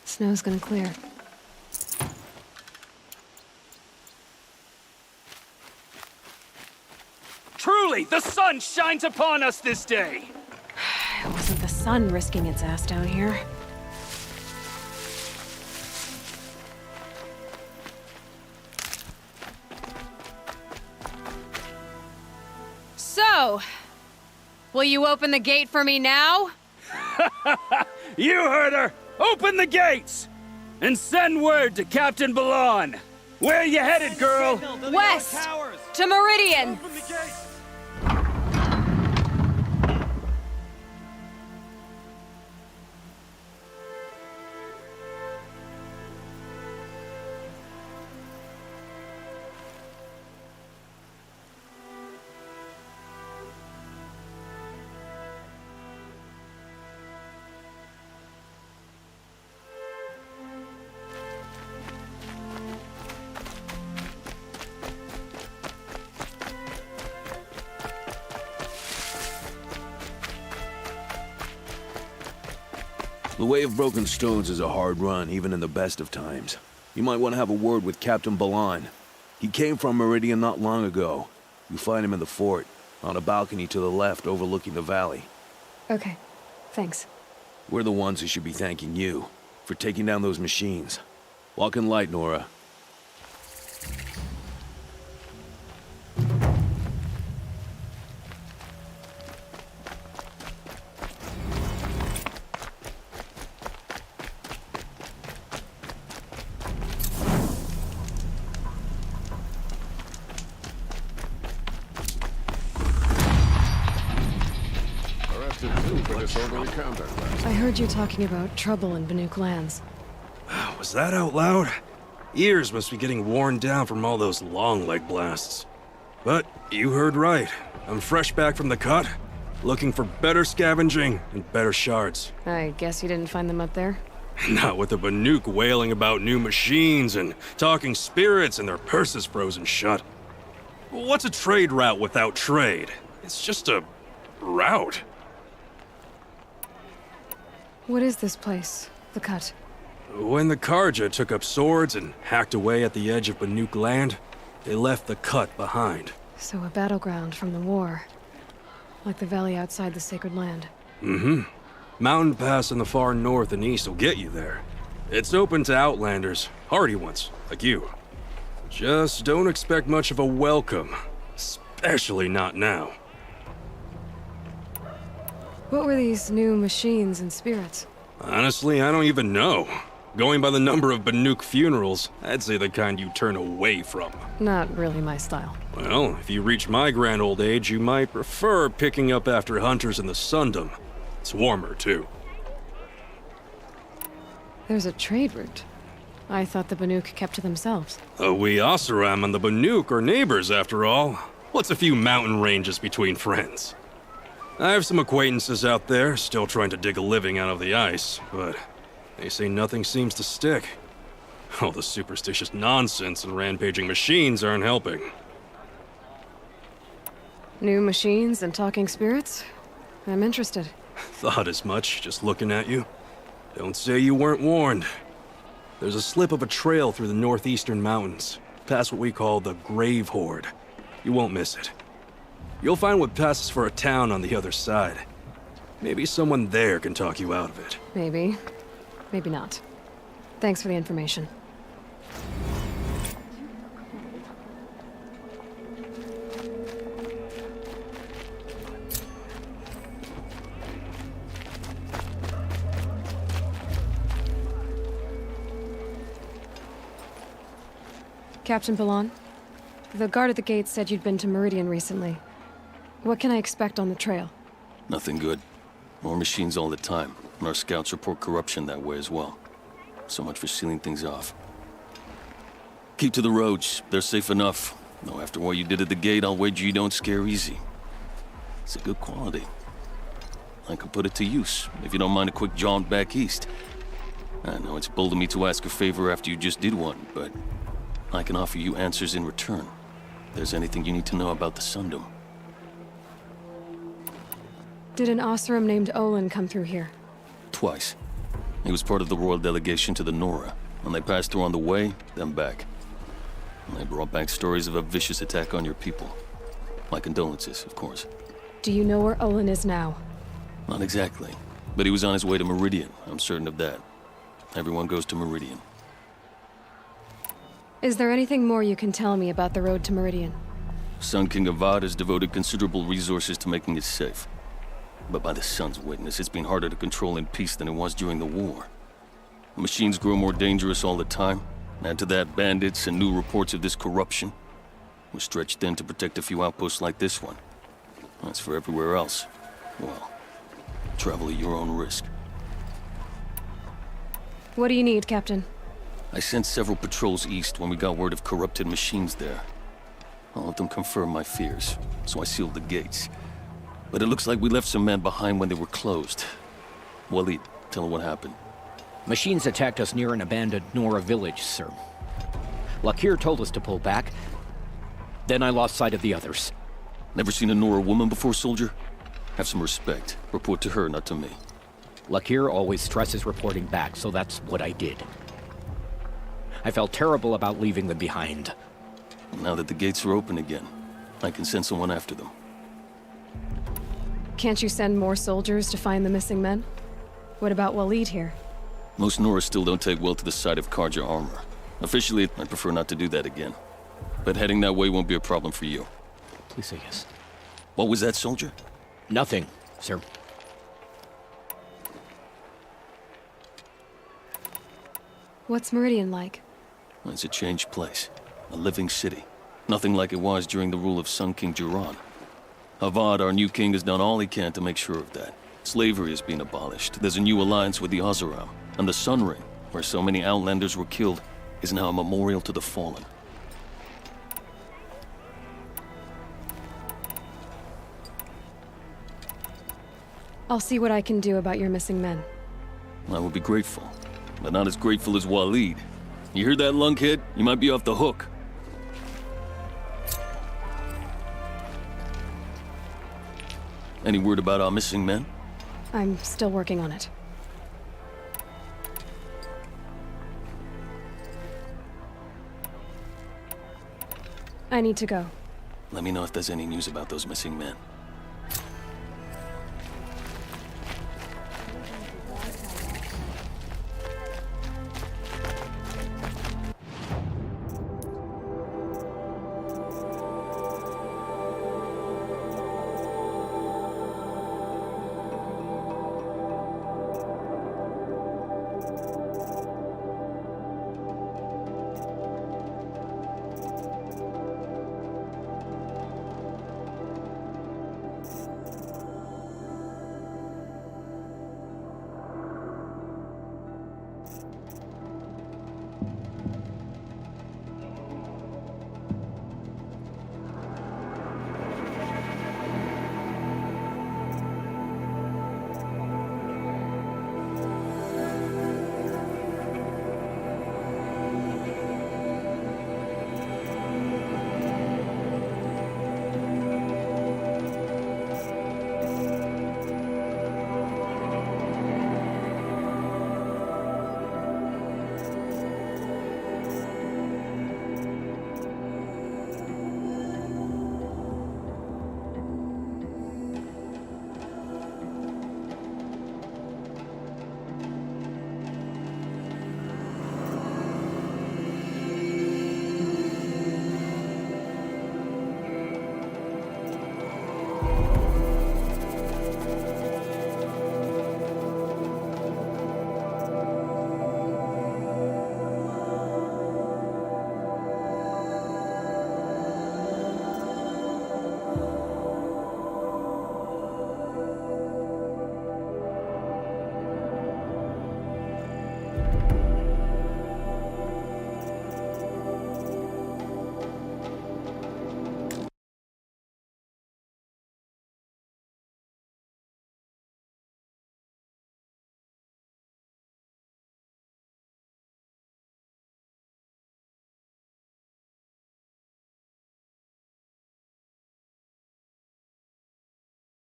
Snow's gonna clear. Truly, the sun shines upon us this day! It wasn't the sun risking its ass down here. So, will you open the gate for me now? You heard her! Open the gates! And send word to Captain Balon! Where you headed, girl? West! To Meridian! The Way of Broken Stones is a hard run, even in the best of times. You might want to have a word with Captain Balon. He came from Meridian not long ago. You find him in the fort, on a balcony to the left overlooking the valley. Okay, thanks. We're the ones who should be thanking you for taking down those machines. Walk in light, Nora. I heard you talking about trouble in Banuk lands. Was that out loud? Ears must be getting worn down from all those long leg blasts. But you heard right. I'm fresh back from the cut, looking for better scavenging and better shards. I guess you didn't find them up there? Not with the Banuk wailing about new machines and talking spirits and their purses frozen shut. What's a trade route without trade? It's just a route. What is this place? The Cut? When the Karja took up swords and hacked away at the edge of Banuk land, they left the Cut behind. So a battleground from the war. Like the valley outside the Sacred Land. Mm-hmm. Mountain Pass in the far north and east will get you there. It's open to outlanders, hardy ones, like you. Just don't expect much of a welcome. Especially not now. What were these new machines and spirits? Honestly, I don't even know. Going by the number of Banuk funerals, I'd say the kind you turn away from. Not really my style. Well, if you reach my grand old age, you might prefer picking up after hunters in the Sundom. It's warmer, too. There's a trade route. I thought the Banuk kept to themselves. We Oseram and the Banuk are neighbors, after all. What's a few mountain ranges between friends? I have some acquaintances out there, still trying to dig a living out of the ice, but they say nothing seems to stick. All the superstitious nonsense and rampaging machines aren't helping. New machines and talking spirits? I'm interested. Thought as much, just looking at you. Don't say you weren't warned. There's a slip of a trail through the northeastern mountains, past what we call the Grave Horde. You won't miss it. You'll find what passes for a town on the other side. Maybe someone there can talk you out of it. Maybe. Maybe not. Thanks for the information. Captain Balon, the guard at the gate said you'd been to Meridian recently. What can I expect on the trail? Nothing good. More machines all the time, and our scouts report corruption that way as well. So much for sealing things off. Keep to the roads. They're safe enough. Though after what you did at the gate, I'll wager you don't scare easy. It's a good quality. I can put it to use, if you don't mind a quick jaunt back east. I know it's bold of me to ask a favor after you just did one, but I can offer you answers in return. If there's anything you need to know about the Sundom. Did an Oseram named Olin come through here? Twice. He was part of the royal delegation to the Nora, and they passed through on the way, then back. And they brought back stories of a vicious attack on your people. My condolences, of course. Do you know where Olin is now? Not exactly, but he was on his way to Meridian, I'm certain of that. Everyone goes to Meridian. Is there anything more you can tell me about the road to Meridian? Sun King Avad has devoted considerable resources to making it safe. But by the Sun's witness, it's been harder to control in peace than it was during the war. The machines grow more dangerous all the time. Add to that bandits and new reports of this corruption. We're stretched thin to protect a few outposts like this one. As for everywhere else, well, travel at your own risk. What do you need, Captain? I sent several patrols east when we got word of corrupted machines there. All of them confirmed my fears, so I sealed the gates. But it looks like we left some men behind when they were closed. Walid, tell them what happened. Machines attacked us near an abandoned Nora village, sir. Lakir told us to pull back. Then I lost sight of the others. Never seen a Nora woman before, soldier? Have some respect. Report to her, not to me. Lakir always stresses reporting back, so that's what I did. I felt terrible about leaving them behind. Now that the gates are open again, I can send someone after them. Can't you send more soldiers to find the missing men? What about Walid here? Most Nora still don't take well to the sight of Karja armor. Officially, I prefer not to do that again. But heading that way won't be a problem for you. Please say yes. What was that, soldier? Nothing, sir. What's Meridian like? It's a changed place. A living city. Nothing like it was during the rule of Sun King Jiran. Avad, our new king, has done all he can to make sure of that. Slavery is being abolished. There's a new alliance with the Oseram. And the Sun Ring, where so many Outlanders were killed, is now a memorial to the fallen. I'll see what I can do about your missing men. I would be grateful, but not as grateful as Walid. You hear that, lunkhead? You might be off the hook. Any word about our missing men? I'm still working on it. I need to go. Let me know if there's any news about those missing men.